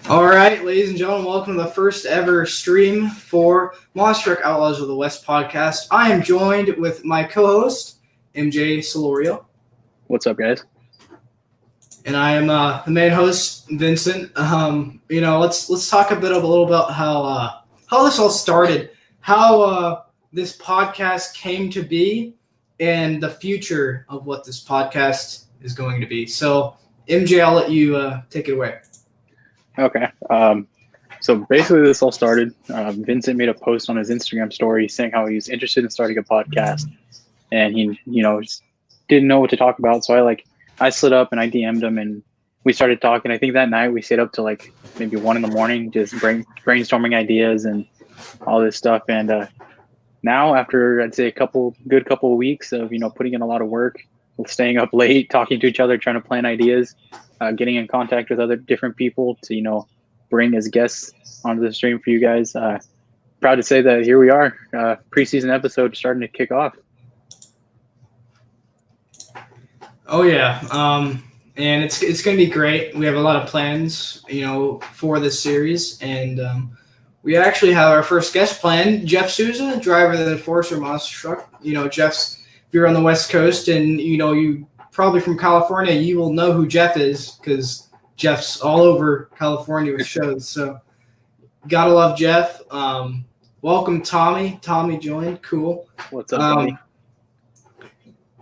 All right, ladies and gentlemen, welcome to the first ever stream for Monster Truck Outlaws of the West podcast. I am joined with my co-host, MJ Solorio. What's up, guys? And I am the main host, Vincent. Let's talk a little about how this all started, how this podcast came to be, and the future of what this podcast is going to be. So, MJ, I'll let you take it away. Okay. So basically this all started, Vincent made a post on his Instagram story saying how he was interested in starting a podcast, and he, just didn't know what to talk about. So I slid up and I DM'd him and we started talking. I think that night we stayed up to like maybe 1 a.m, just brainstorming ideas and all this stuff. And now after I'd say a couple of weeks of, putting in a lot of work, staying up late, talking to each other, trying to plan ideas, getting in contact with other different people to, bring as guests onto the stream for you guys. Proud to say that here we are, preseason episode starting to kick off. Oh yeah, and it's going to be great. We have a lot of plans, for this series, and we actually have our first guest planned, Jeff Souza, driver of the Enforcer Monster Truck. Jeff's, if you're on the West Coast and you probably from California, you will know who Jeff is because Jeff's all over California with shows. So gotta love Jeff. Welcome, Tommy. Tommy joined. Cool. What's up, buddy?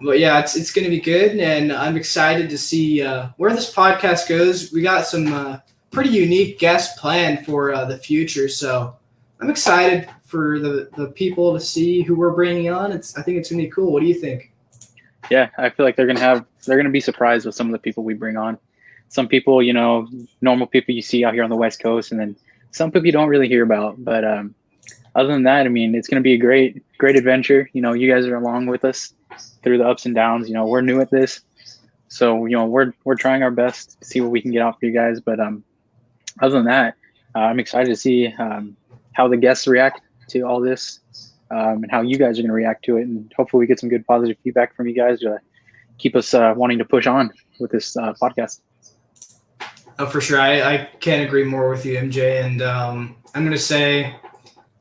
But yeah, it's going to be good, and I'm excited to see where this podcast goes. We got some pretty unique guests planned for the future, so I'm excited for the people to see who we're bringing on. I think it's going to be cool. What do you think? Yeah, I feel like they're going to be surprised with some of the people we bring on. Some people, normal people you see out here on the West Coast, and then some people you don't really hear about. But other than that, I mean, it's going to be a great adventure. You guys are along with us through the ups and downs. We're new at this, so we're trying our best to see what we can get out for you guys. But other than that, I'm excited to see how the guests react to all this, and how you guys are going to react to it, and hopefully we get some good positive feedback from you guys to keep us wanting to push on with this podcast. Oh, for sure. I can't agree more with you, MJ. And I'm going to say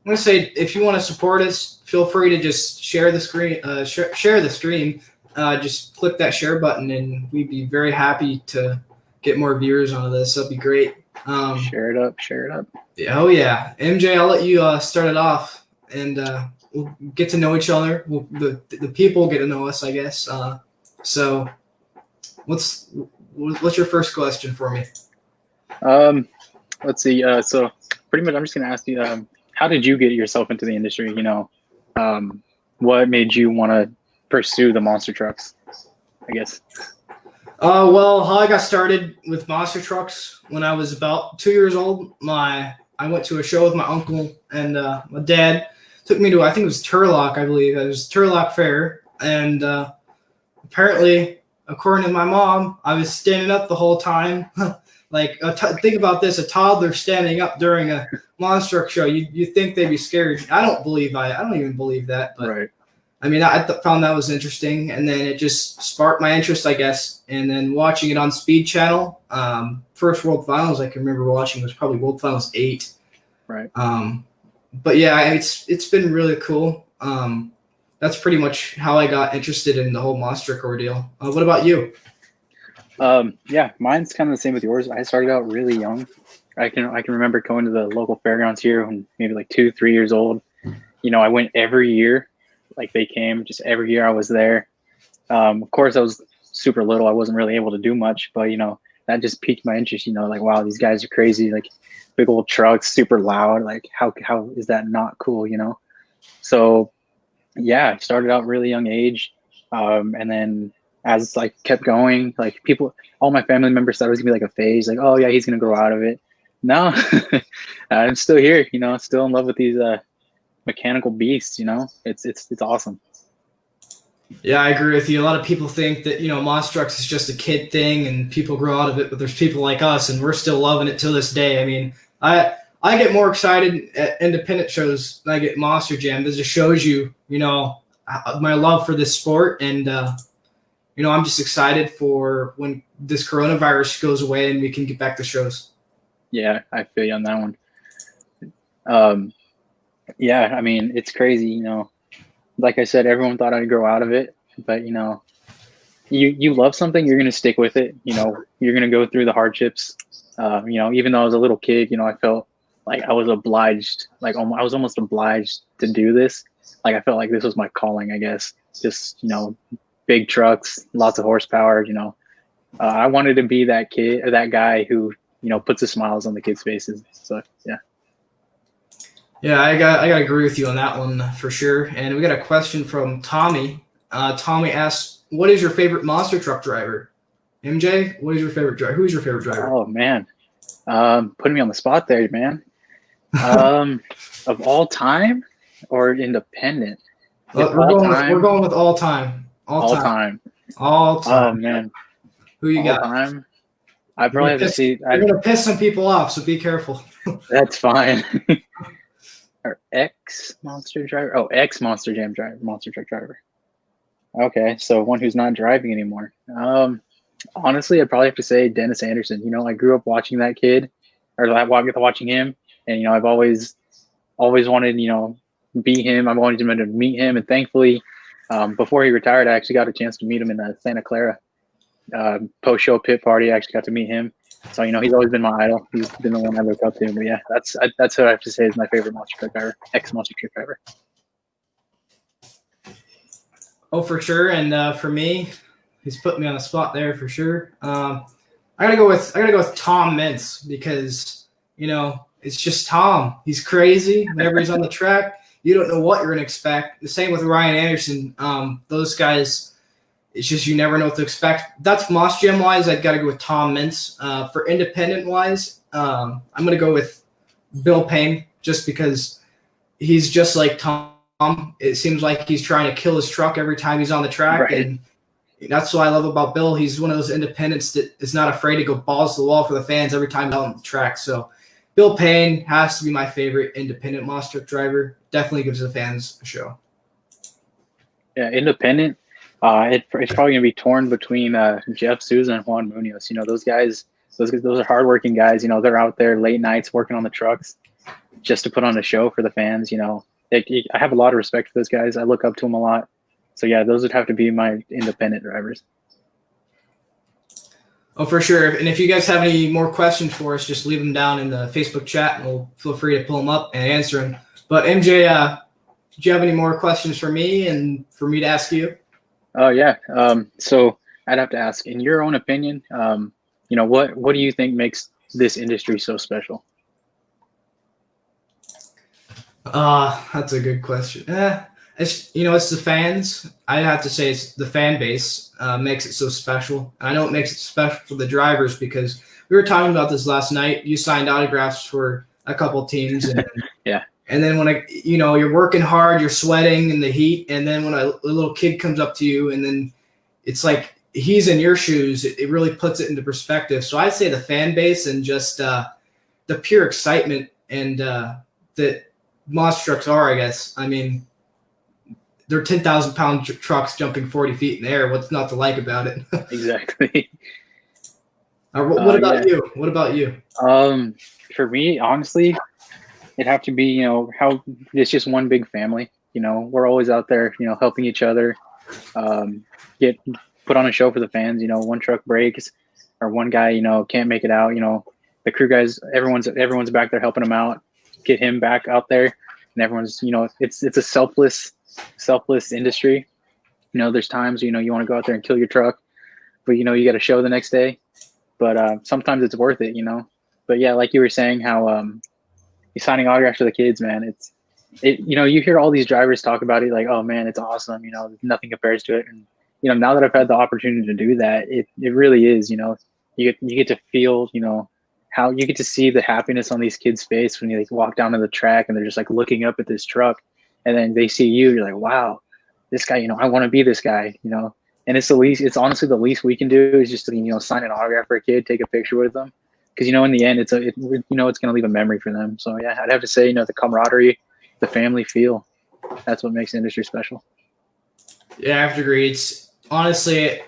if you want to support us, feel free to just share the screen, share the stream. Just click that share button, and we'd be very happy to get more viewers on this. That'd be great. Share it up. Yeah, oh yeah, MJ, I'll let you start it off, and we'll get to know each other. The people get to know us, I guess. So, what's your first question for me? Let's see. So pretty much, I'm just gonna ask you, how did you get yourself into the industry? What made you want to pursue the monster trucks, I guess? Well, how I got started with monster trucks when I was about 2 years old. I went to a show with my uncle, and my dad took me to, I think it was Turlock, I believe. It was Turlock Fair, and apparently, according to my mom, I was standing up the whole time. Think about this: a toddler standing up during a monster truck show. You think they'd be scared? I don't even believe that. But right. I mean, I found that was interesting, and then it just sparked my interest, I guess. And then watching it on Speed Channel, first World Finals I can remember watching was probably World Finals 8. Right. But yeah, it's been really cool. That's pretty much how I got interested in the whole monster truck ordeal. What about you? Yeah, mine's kind of the same with yours. I started out really young. I can remember going to the local fairgrounds here when maybe like 2-3 years old. I went every year. Like they came just every year I was there. Of course I was super little. I wasn't really able to do much, but that just piqued my interest. Like, wow, these guys are crazy. Like big old trucks, super loud. Like how is that not cool? So yeah, I started out really young age. And then as kept going, all my family members thought it was gonna be like a phase, like, oh yeah, he's gonna grow out of it. No, I'm still here, still in love with these mechanical beasts. It's awesome. Yeah, I agree with you. A lot of people think that monster trucks is just a kid thing and people grow out of it, but there's people like us and we're still loving it till this day. I mean, I get more excited at independent shows than I get Monster Jam. This just shows you my love for this sport, and I'm just excited for when this coronavirus goes away and we can get back to shows. Yeah, I feel you on that one. Yeah, I mean, it's crazy, you know. Like I said, everyone thought I'd grow out of it, but you know, you love something, you're gonna stick with it. You know, you're gonna go through the hardships. You know, even though I was a little kid, you know, I felt like I was obliged, like I was almost obliged to do this. Like I felt like this was my calling, I guess. Just you know, big trucks, lots of horsepower. You know, I wanted to be that kid, or that guy who you know puts the smiles on the kids' faces. So yeah. Yeah, I got to agree with you on that one for sure. And we got a question from Tommy. Tommy asks, "What is your favorite monster truck driver?" MJ, what is your favorite driver? Who's your favorite driver? Oh man, putting me on the spot there, man. Of all time or independent? If We're all going with time, all time. All all time. time. All Oh time. man, Who you all got? time. I probably have to see. You're gonna piss some people off, so be careful. That's fine. Or ex monster driver. Oh, ex monster jam driver, monster truck driver. Okay, so one who's not driving anymore. Honestly, I'd probably have to say Dennis Anderson. You know, I grew up watching that kid, or watching him, and you know, I've always wanted, you know, be him. I've always wanted to meet him, and thankfully, before he retired, I actually got a chance to meet him in the Santa Clara post-show pit party. I actually got to meet him, so you know, he's always been my idol. He's been the one I look up to. But yeah, that's what I have to say is my favorite monster truck driver, ex monster truck driver. Oh, for sure. And for me, he's put me on the spot there for sure. I gotta go with Tom Mintz because you know it's just Tom. He's crazy whenever he's on the track. You don't know what you're gonna expect. The same with Ryan Anderson. Those guys, it's just you never know what to expect. That's Moss Gym wise. I've got to go with Tom Mintz. For independent wise, I'm gonna go with Bill Payne just because he's just like Tom. It seems like he's trying to kill his truck every time he's on the track, Right. and that's what I love about Bill. He's one of those independents that is not afraid to go balls to the wall for the fans every time he's on the track. So Bill Payne has to be my favorite independent monster truck driver. Definitely gives the fans a show. Yeah, independent. It's probably gonna be torn between Jeff Souza and Juan Munoz. You know, those guys. Those are hardworking guys. You know, they're out there late nights working on the trucks just to put on a show for the fans. You know, I have a lot of respect for those guys. I look up to them a lot. So yeah, those would have to be my independent drivers. Oh, for sure. And if you guys have any more questions for us, just leave them down in the Facebook chat, and we'll feel free to pull them up and answer them. But MJ, do you have any more questions for me and for me to ask you? Oh yeah. So I'd have to ask, in your own opinion, you know, what do you think makes this industry so special? That's a good question. It's the fans. I have to say it's the fan base makes it so special. I know it makes it special for the drivers because we were talking about this last night. You signed autographs for a couple teams, and Yeah. And then when you're working hard, you're sweating in the heat, and then when a little kid comes up to you, and then it's like he's in your shoes, it really puts it into perspective. So I'd say the fan base and just the pure excitement and that monster trucks are, I guess. I mean, they're 10,000-pound trucks jumping 40 feet in the air. What's not to like about it? Exactly. What about yeah. you? What about you? For me, honestly, it'd have to be, you know, how it's just one big family. You know, we're always out there, you know, helping each other, get put on a show for the fans. You know, one truck breaks or one guy, you know, can't make it out. You know, the crew guys, everyone's back there helping him out, get him back out there, and everyone's, you know, it's a selfless industry. You know, there's times, you know, you want to go out there and kill your truck, but you know, you got a show the next day. But sometimes it's worth it, you know. But yeah, like you were saying, how you're signing autographs for the kids, man. You know, you hear all these drivers talk about it like, oh man, it's awesome. You know, nothing compares to it. And you know, now that I've had the opportunity to do that, it really is. You know, you get to feel, you know, how you get to see the happiness on these kids' face when you like walk down to the track and they're just like looking up at this truck, and then they see you. You're like, wow, this guy. You know, I want to be this guy. You know, and it's the least. It's honestly the least we can do is just to, you know, sign an autograph for a kid, take a picture with them. Because, you know, in the end, you know, it's going to leave a memory for them. So, yeah, I'd have to say, you know, the camaraderie, the family feel, that's what makes the industry special. Yeah, I have to agree. It's honestly,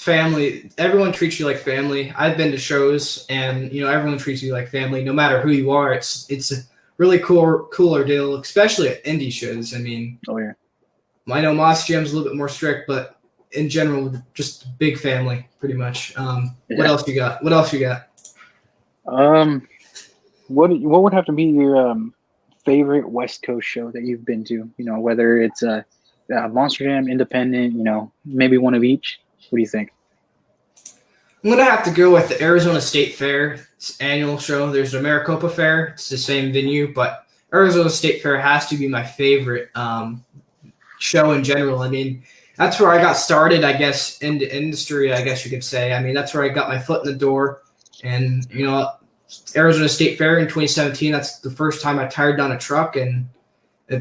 family. Everyone treats you like family. I've been to shows, and everyone treats you like family, no matter who you are. It's a really cooler deal, especially at indie shows. I mean, Oh yeah. I know Monster Jam's a little bit more strict, but in general, just big family, pretty much. What else you got? What else you got? What would have to be your favorite West Coast show that you've been to? Whether it's a Monster Jam, independent, maybe one of each. What do you think? I'm going to have to go with the Arizona State Fair annual show. There's a Maricopa Fair. It's the same venue, but Arizona State Fair has to be my favorite show in general. I mean, that's where I got started, I guess, in the industry, I guess you could say. I mean, that's where I got my foot in the door. And, Arizona State Fair in 2017, that's the first time I tired down a truck and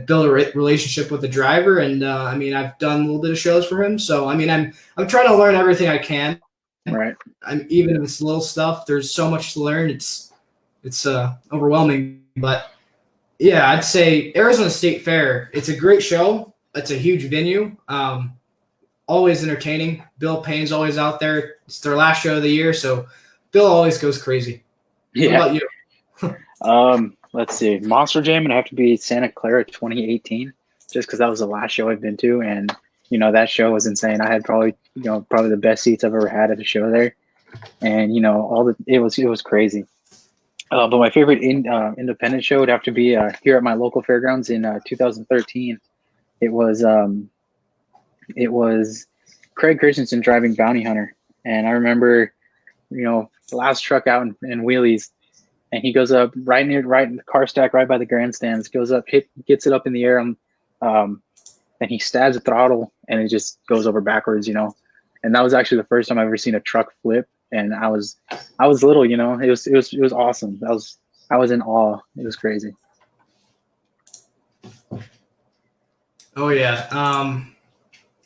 built a relationship with the driver. And, I've done a little bit of shows for him. So, I'm trying to learn everything I can. Right. Even if it's little stuff, there's so much to learn. It's overwhelming. But, yeah, I'd say Arizona State Fair, it's a great show. It's a huge venue. Always entertaining. Bill Payne's always out there. It's their last show of the year, so Bill always goes crazy. Yeah. What about you? Let's see. Monster Jam would have to be Santa Clara 2018, just because that was the last show I've been to, and that show was insane. I had probably the best seats I've ever had at a show there, and it was crazy. But my favorite independent show would have to be here at my local fairgrounds in 2013. It was Craig Christensen driving Bounty Hunter, and I remember, the last truck out in wheelies, and he goes up right in the car stack, right by the grandstands, goes up, gets it up in the air, and he stabs the throttle, and it just goes over backwards, and that was actually the first time I've ever seen a truck flip, and I was little, it was awesome. I was in awe. It was crazy. Oh yeah.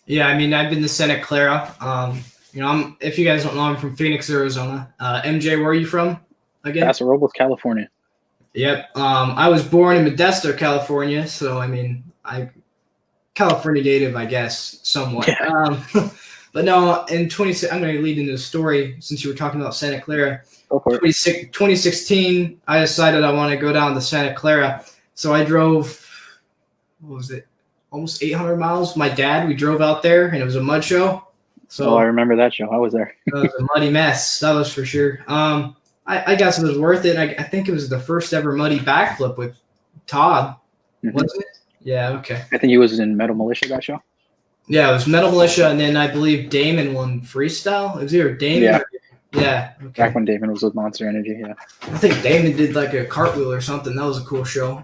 Yeah, I've been to Santa Clara. If you guys don't know, I'm from Phoenix, Arizona. MJ, where are you from again? Paso Robles, California. Yep. I was born in Modesto, California, so California native, I guess, somewhat. Yeah. But no, I'm going to lead into the story since you were talking about Santa Clara. Go for it. 2016, I decided I want to go down to Santa Clara, so I drove. What was it? Almost 800 miles. My dad, we drove out there, and it was a mud show. So I remember that show. I was there. It was a muddy mess. That was for sure. I guess it was worth it. I think it was the first ever muddy backflip with Todd, wasn't it? Yeah, okay. I think he was in Metal Militia that show. Yeah, it was Metal Militia, and then I believe Damon won freestyle. It was either Damon. Yeah. Yeah. Okay. Back when Damon was with Monster Energy. Yeah. I think Damon did like a cartwheel or something. That was a cool show.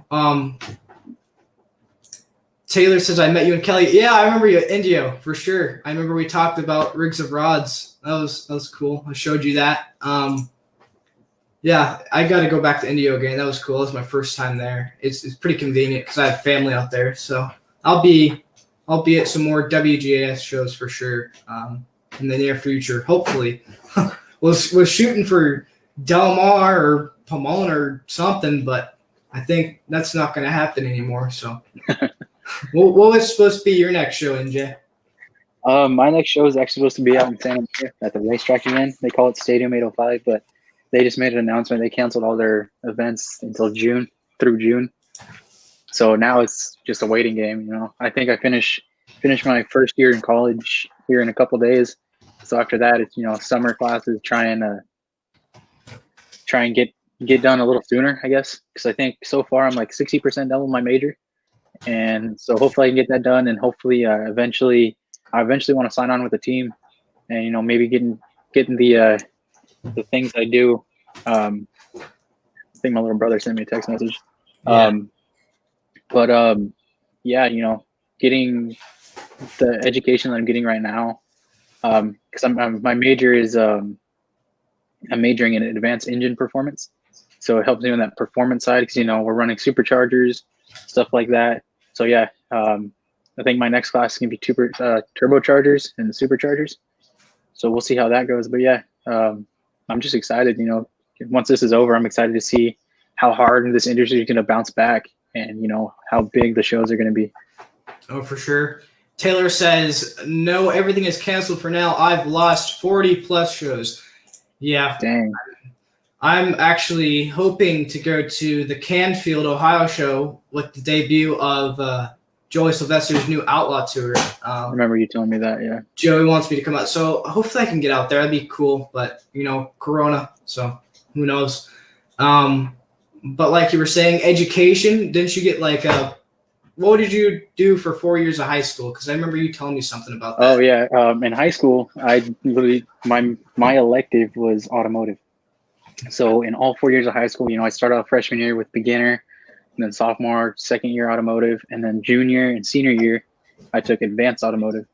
Taylor says, I met you in Kelly. Yeah, I remember you at Indio for sure. I remember we talked about rigs of rods. That was cool. I showed you that. Yeah, I got to go back to Indio again. That was cool. That was my first time there. It's pretty convenient because I have family out there. So I'll be at some more WGAS shows for sure in the near future. Hopefully, we're shooting for Del Mar or Pomona or something, but I think that's not going to happen anymore. So. What was supposed to be your next show, NJ? My next show is actually supposed to be out in Santa Maria at the racetrack again. They call it Stadium 805, but they just made an announcement. They canceled all their events until through June. So now it's just a waiting game. I think I finish my first year in college here in a couple of days. So after that, it's summer classes. Try and get done a little sooner, I guess, because I think so far I'm like 60% done with my major. And so hopefully I can get that done, and hopefully I eventually want to sign on with the team, and maybe getting the things I do. I think my little brother sent me a text message. Yeah. Getting the education that I'm getting right now, because my major is I'm majoring in advanced engine performance, so it helps me on that performance side because we're running superchargers, stuff like that. So yeah, I think my next class is gonna be turbochargers and superchargers. So we'll see how that goes. But yeah, I'm just excited. Once this is over, I'm excited to see how hard this industry is gonna bounce back, and how big the shows are gonna be. Oh, for sure. Taylor says, no, everything is canceled for now. I've lost 40 plus shows. Yeah. Dang. I'm actually hoping to go to the Canfield, Ohio show with the debut of Joey Sylvester's new Outlaw tour. I remember you telling me that, yeah. Joey wants me to come out. So hopefully I can get out there. That'd be cool. But, Corona. So who knows? But like you were saying, education, didn't you get what did you do for 4 years of high school? Because I remember you telling me something about that. Oh, yeah. In high school, I literally, my elective was automotive. So in all 4 years of high school, I started off freshman year with beginner, and then sophomore, second year automotive, and then junior and senior year, I took advanced automotive.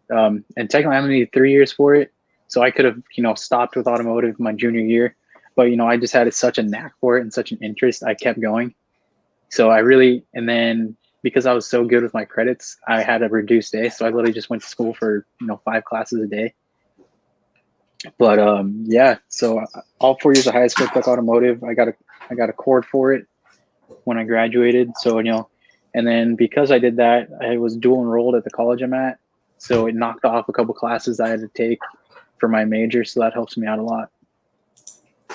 And technically I only needed 3 years for it. So I could have, stopped with automotive my junior year. But, I just had such a knack for it and such an interest, I kept going. So and then because I was so good with my credits, I had a reduced day. So I literally just went to school for, 5 classes a day. But yeah, so all 4 years of high school, I took automotive. I got a cord for it when I graduated. So, and then because I did that, I was dual enrolled at the college I'm at. So it knocked off a couple classes I had to take for my major. So that helps me out a lot.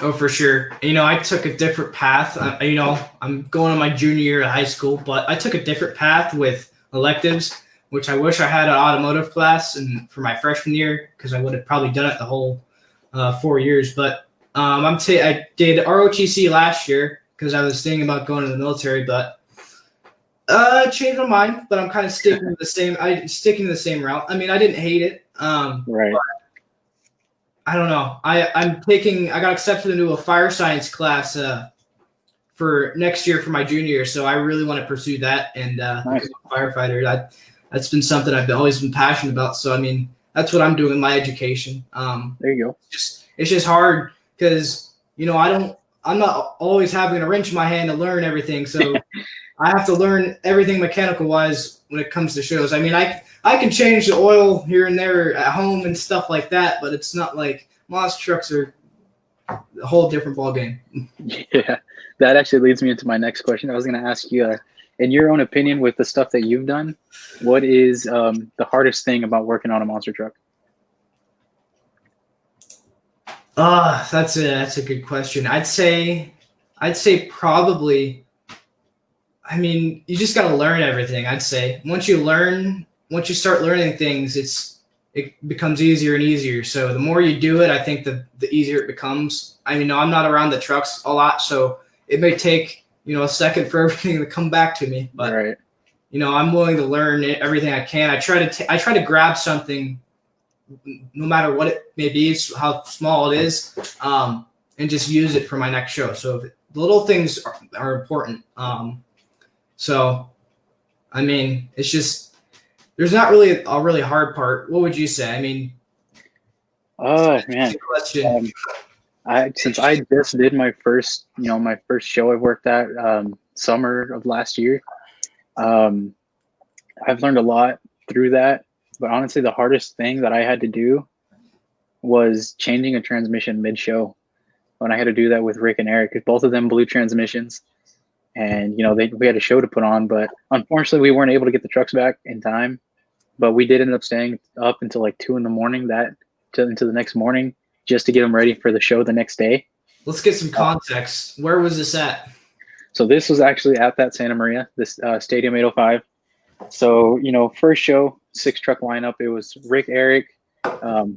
Oh, for sure. I took a different path. I'm going on my junior year of high school, but I took a different path with electives, which I wish I had an automotive class and for my freshman year, because I would have probably done it the whole 4 years. But I did ROTC last year because I was thinking about going to the military, but I changed my mind. But I'm kind of sticking to the same route. I mean, I didn't hate it. Right. I don't know. I got accepted into a fire science class for next year for my junior year, so I really want to pursue that and Nice. become a firefighter. That's been something I've always been passionate about. So I mean, that's what I'm doing in my education. There you go. It's just hard because I'm not always having a wrench in my hand to learn everything, so I have to learn everything mechanical wise when it comes to shows. I mean, I can change the oil here and there at home and stuff like that, but it's not like monster trucks are a whole different ballgame. Yeah, that actually leads me into my next question. I was going to ask you, in your own opinion, with the stuff that you've done, what is the hardest thing about working on a monster truck? That's a good question. I'd say probably. I mean, you just got to learn everything. I'd say once you start learning things, it becomes easier and easier. So the more you do it, I think the easier it becomes. I mean, I'm not around the trucks a lot, so it may take a second for everything to come back to me. But right. I'm willing to learn everything I can. I try to grab something, no matter what it may be, how small it is, and just use it for my next show. So the little things are important. So, I mean, it's just there's not really a really hard part. What would you say? I mean, oh man, question. Since I just did my first show I've worked at summer of last year, I've learned a lot through that. But honestly, the hardest thing that I had to do was changing a transmission mid-show. When I had to do that with Rick and Eric, because both of them blew transmissions. And, we had a show to put on, but unfortunately we weren't able to get the trucks back in time. But we did end up staying up until like 2 a.m. into the next morning just to get them ready for the show the next day. Let's get some context. Where was this at? So this was actually at that Santa Maria, this Stadium 805. So, first show, 6-truck lineup. It was Rick, Eric,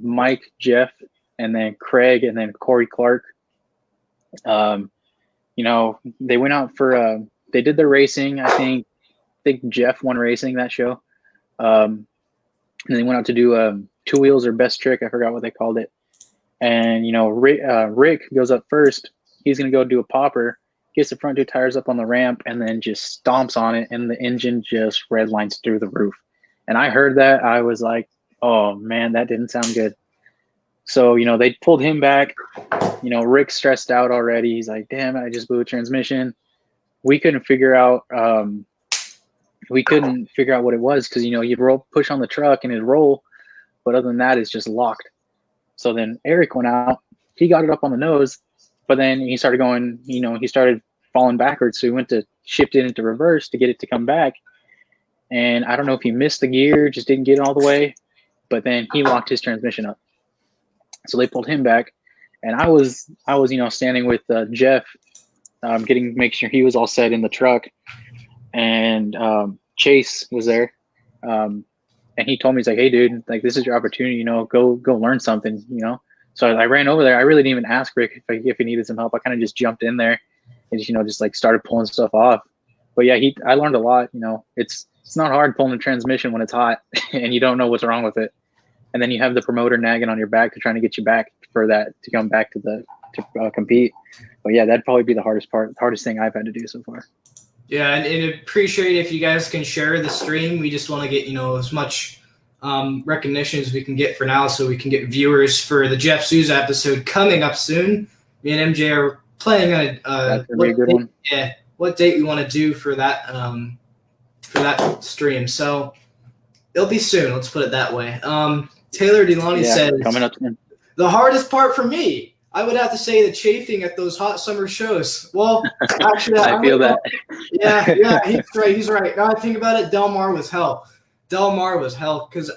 Mike, Jeff, and then Craig, and then Corey Clark. They went out for they did their racing. I think Jeff won racing that show. And they went out to do 2 wheels or best trick. I forgot what they called it. And Rick goes up first. He's gonna go do a popper, gets the front 2 tires up on the ramp, and then just stomps on it, and the engine just redlines through the roof. And I heard that, I was like, oh man, that didn't sound good. So, they pulled him back. Rick's stressed out already. He's like, damn, I just blew a transmission. We couldn't figure out what it was because, you'd push on the truck and it'd roll. But other than that, it's just locked. So then Eric went out. He got it up on the nose. But then he started going, he started falling backwards. So he went to shift it into reverse to get it to come back. and I don't know if he missed the gear, just didn't get it all the way, but then he locked his transmission up. So they pulled him back, and I was standing with Jeff, making sure he was all set in the truck, and Chase was there, and he told me, he's like, "Hey, dude, like this is your opportunity, go learn something, So I ran over there. I really didn't even ask Rick if he needed some help. I kind of just jumped in there and just like started pulling stuff off. But yeah, I learned a lot. It's not hard pulling a transmission when it's hot and you don't know what's wrong with it. And then you have the promoter nagging on your back to trying to get you back for that to come back to compete. But yeah, that'd probably be the hardest thing I've had to do so far. Yeah, and appreciate if you guys can share the stream. We just want to get as much recognition as we can get for now, so we can get viewers for the Jeff Souza episode coming up soon. Me and MJ are planning on that's gonna be a good one. Yeah, what date we want to do for that stream. So it'll be soon. Let's put it that way. Taylor Deloney says coming up soon. The hardest part for me, I would have to say the chafing at those hot summer shows. Well, actually, I feel that. Yeah, he's right. Now I think about it, Del Mar was hell. Because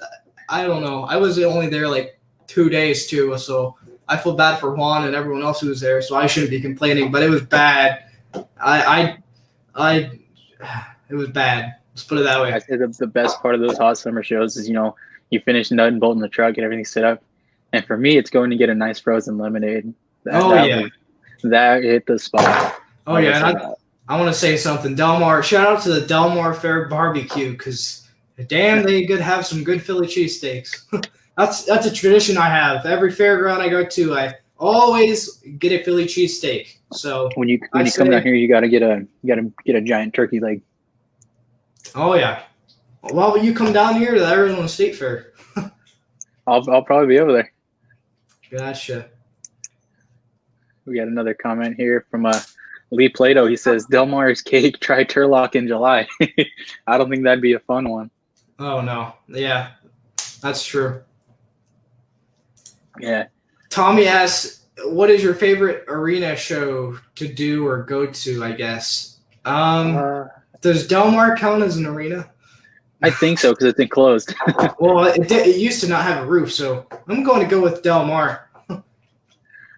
I don't know. I was only there like 2 days too, so I feel bad for Juan and everyone else who was there. So I shouldn't be complaining, but it was bad. It was bad. Let's put it that way. I say the best part of those hot summer shows is you finish nut and bolting the truck, get everything set up, and for me, it's going to get a nice frozen lemonade. That hit the spot. Oh yeah, and I want to say something. Del Mar, shout out to the Del Mar Fair Barbecue because. Damn, they could have some good Philly cheesesteaks. That's a tradition I have. Every fairground I go to, I always get a Philly cheesesteak. So when you come down here, you gotta get a giant turkey leg. Oh yeah. Well, when you come down here to the Arizona State Fair, I'll probably be over there. Gotcha. We got another comment here from Lee Plato. He says Del Mar's cake. Try Turlock in July. I don't think that'd be a fun one. Oh, no. Yeah, that's true. Yeah. Tommy asks, what is your favorite arena show to do or go to, I guess? Does Del Mar count as an arena? I think so, because it's enclosed. Well, it used to not have a roof, so I'm going to go with Del Mar.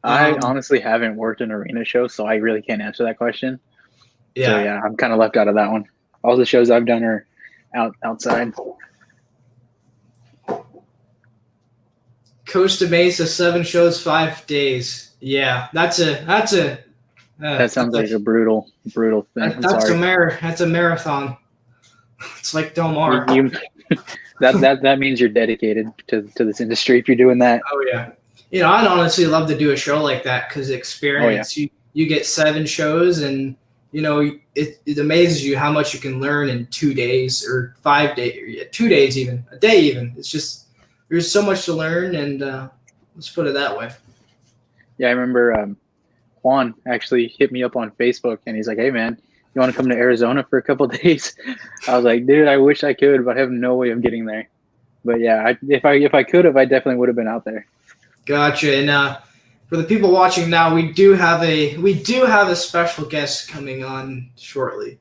I honestly haven't worked an arena show, so I really can't answer that question. Yeah. So, yeah, I'm kind of left out of that one. All the shows I've done are outside. Costa Mesa, 7 shows, 5 days. Yeah, that sounds like a brutal thing. That's a marathon. It's like Del Mar. That means you're dedicated to this industry if you're doing that. Oh yeah. I'd honestly love to do a show like that because experience. Oh, yeah. You get 7 shows and it amazes you how much you can learn in 2 days or 5 days, 2 days even, a day even. It's just there's so much to learn, and let's put it that way. Yeah, I remember Juan actually hit me up on Facebook, and he's like, "Hey man, you want to come to Arizona for a couple of days?" I was like, "Dude, I wish I could, but I have no way of getting there." But yeah, if I could have, I definitely would have been out there. Gotcha. And for the people watching now, we do have a special guest coming on shortly.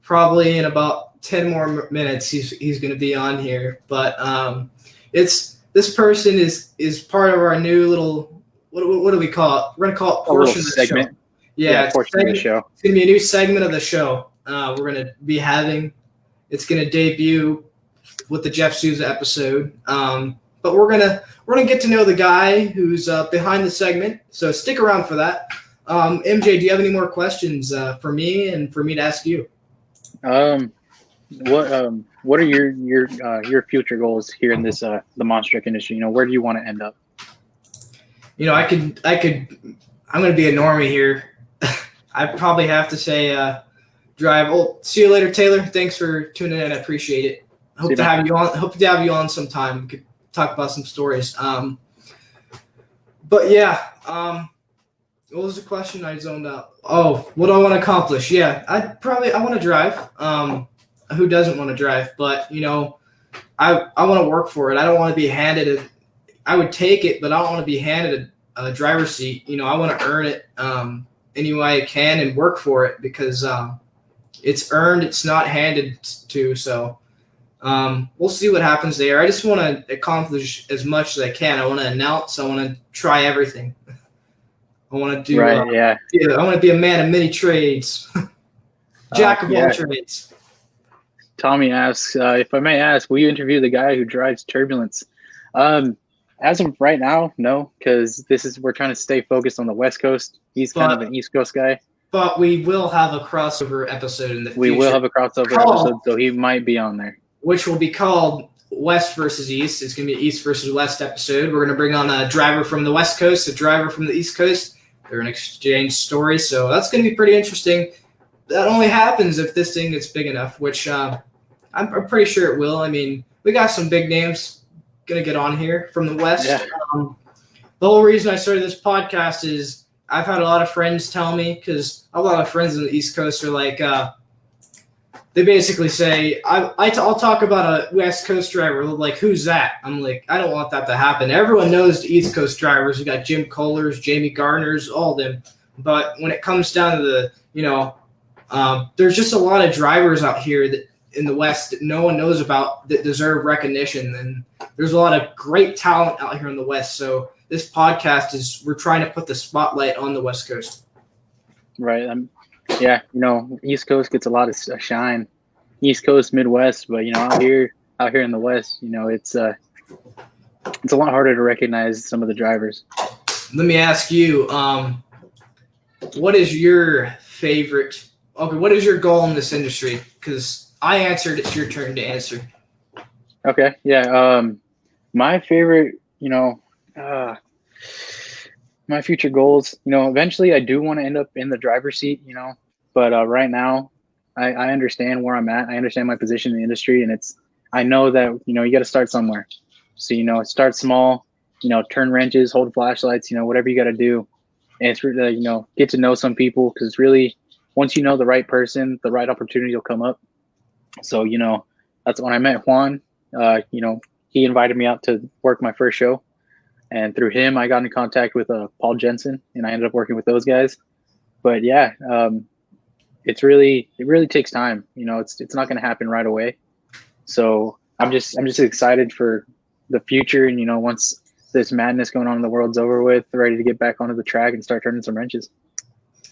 Probably in about 10 more minutes, he's going to be on here. But this person is part of our new little what do we call it? We're going to call it portion of the segment. Show. Yeah, portion of the show. It's going to be a new segment of the show. We're going to be having. It's going to debut with the Jeff Souza episode. But we're gonna get to know the guy who's behind the segment. So stick around for that. MJ, do you have any more questions for me and for me to ask you? What are your future goals here in this the monster truck industry? Where do you want to end up? I could. I'm gonna be a normie here. I probably have to say drive. Oh, see you later, Taylor. Thanks for tuning in. I appreciate it. Hope to have you on sometime. We could talk about some stories. But yeah, what was the question? I zoned out. Oh, what do I want to accomplish? Yeah, I want to drive. Who doesn't want to drive? But I want to work for it. I don't want to be handed I would take it, but I don't want to be handed a driver's seat. I want to earn it any way I can and work for it because it's earned. It's not handed to. So we'll see what happens there. I just want to accomplish as much as I can. I want to announce. I want to try everything. I want to do. Right. Yeah. I want to be a man of many trades. Jack of all trades. Tommy asks, if I may ask, will you interview the guy who drives Turbulence? As of right now, no, because we're trying to stay focused on the West Coast. He's kind of an East Coast guy. But we will have a crossover episode in the future. We will have a crossover episode, so he might be on there. Which will be called West versus East. It's going to be an East versus West episode. We're going to bring on a driver from the West Coast, a driver from the East Coast. They're going to exchange stories, so that's going to be pretty interesting. That only happens if this thing gets big enough, which I'm pretty sure it will. I mean, we got some big names going to get on here from the West. Yeah. The whole reason I started this podcast is I've had a lot of friends tell me, because a lot of friends on the East Coast are like, they basically say, I'll talk about a West Coast driver. Like, who's that? I'm like, I don't want that to happen. Everyone knows the East Coast drivers. We got Jim Kohlers, Jamie Garners, all of them. But when it comes down to the, there's just a lot of drivers out here that in the West that no one knows about that deserve recognition. And there's a lot of great talent out here in the West. So this podcast we're trying to put the spotlight on the West Coast. Right. Yeah, East Coast gets a lot of shine. East Coast, Midwest, but out here in the West, it's a lot harder to recognize some of the drivers. Let me ask you, what is your favorite? Okay, what is your goal in this industry? Because I answered, it's your turn to answer. Okay, yeah. My favorite, my future goals, eventually I do want to end up in the driver's seat, but right now I understand where I'm at. I understand my position in the industry, and I know that, you got to start somewhere. So, start small, turn wrenches, hold flashlights, whatever you got to do. And it's really, get to know some people, because really, once you know the right person, the right opportunity will come up. So, that's when I met Juan. He invited me out to work my first show. And through him, I got in contact with Paul Jensen, and I ended up working with those guys. But yeah, it really takes time. It's not going to happen right away. So I'm just excited for the future. And once this madness going on in the world's over with, ready to get back onto the track and start turning some wrenches.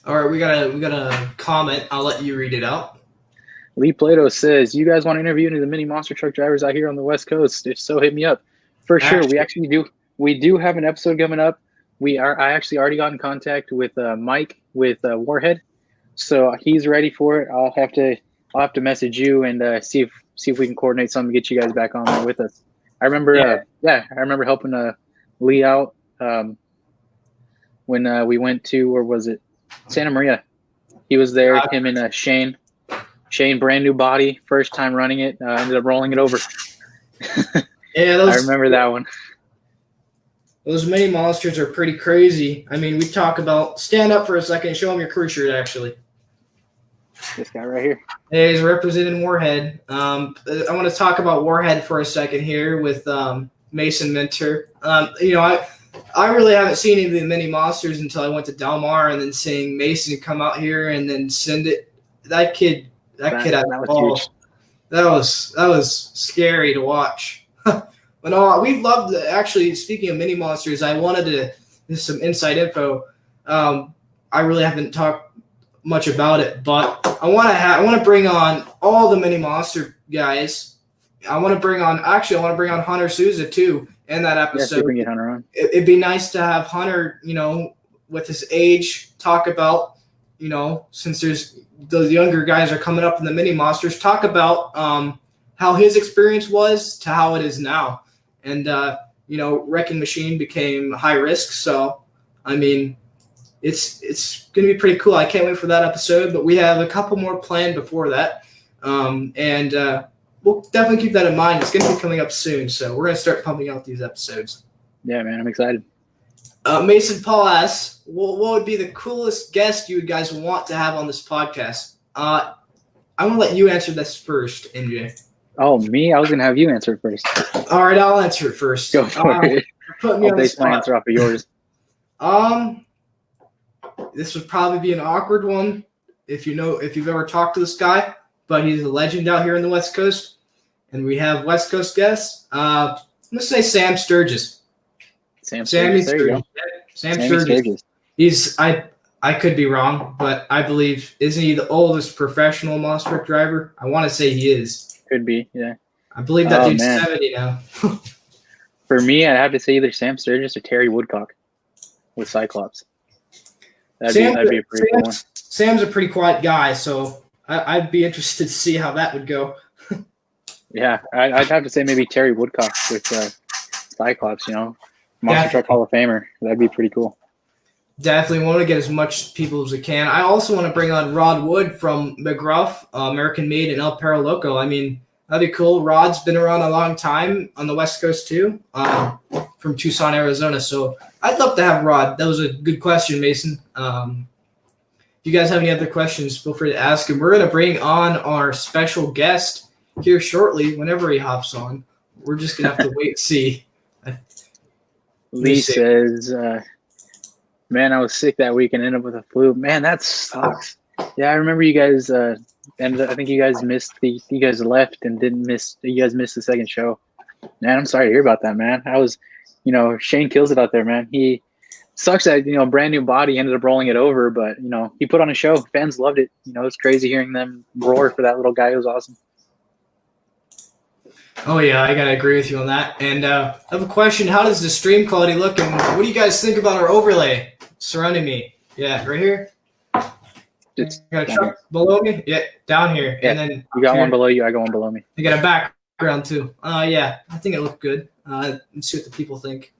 All right, we got a comment. I'll let you read it out. Lee Plato says, "You guys want to interview any of the mini monster truck drivers out here on the West Coast? If so, hit me up." For sure, we actually do. We do have an episode coming up. I actually already got in contact with Mike with Warhead, so he's ready for it. I'll have to message you and see if we can coordinate something to get you guys back on there with us. I remember, I remember helping Lee out when we went to, or was it Santa Maria? He was there. Him and Shane. Shane, brand new body, first time running it. Ended up rolling it over. Yeah, I remember that one. Those mini monsters are pretty crazy. I mean, we talk about, stand up for a second, show them your crew shirt, actually. This guy right here. Hey, he's representing Warhead. I want to talk about Warhead for a second here with Mason Minter. I really haven't seen any of the mini monsters until I went to Del Mar, and then seeing Mason come out here and then send it. That kid had balls. That was scary to watch. But we've loved actually. Speaking of mini monsters, I wanted to. There's some inside info. I really haven't talked much about it, but I want to bring on all the mini monster guys. I want to bring on Hunter Souza too in that episode. Yeah, bring Hunter on. It'd be nice to have Hunter, with his age, talk about, since there's those younger guys are coming up in the mini monsters, talk about how his experience was to how it is now. And, Wrecking Machine became high risk. So, I mean, it's going to be pretty cool. I can't wait for that episode, but we have a couple more planned before that. And we'll definitely keep that in mind. It's going to be coming up soon. So we're going to start pumping out these episodes. Yeah, man, I'm excited. Mason Paul asks, what would be the coolest guest you guys want to have on this podcast? I'm going to let you answer this first, MJ. Oh, me? I was going to have you answer it first. All right, I'll answer it first. Go for it. Put me I'll on the base my spot. answer off of yours. This would probably be an awkward one, if you've ever talked to this guy, but he's a legend out here in the West Coast. And we have West Coast guests. Let's say Sam Sturgis. Sammy Sturgis. There you go. Sam Sturgis. He's I could be wrong, but I believe, isn't he the oldest professional monster truck driver? I want to say he is. Could be, yeah. I believe that dude's 70 now. For me, I have to say either Sam Sturgis or Terry Woodcock with Cyclops. That'd be a pretty cool one. Sam's a pretty quiet guy, so I'd be interested to see how that would go. Yeah, I'd have to say maybe Terry Woodcock with Cyclops, Monster Truck Hall of Famer. That'd be pretty cool. Definitely want to get as much people as we can. I also want to bring on Rod Wood from McGruff, American Made, and El Perro Loco. I mean, that'd be cool. Rod's been around a long time on the West Coast too, from Tucson, Arizona. So I'd love to have Rod. That was a good question, Mason. If you guys have any other questions, feel free to ask him. We're going to bring on our special guest here shortly whenever he hops on. We're just going to have to wait and see. Lee says, man, I was sick that week and ended up with a flu. Man, that sucks. Yeah, I remember you guys I think you guys you guys left and you guys missed the second show. Man, I'm sorry to hear about that, man. Shane kills it out there, man. He sucks that, brand new body ended up rolling it over, but, he put on a show. Fans loved it. It's crazy hearing them roar for that little guy. It was awesome. Oh, yeah, I got to agree with you on that. And I have a question. How does the stream quality look? And what do you guys think about our overlay surrounding me? Yeah, right here. It's got a truck below me? Yeah, down here. Yeah, and then you got one below you, I got one below me. You got a background too. Yeah, I think it looked good. Let's see what the people think.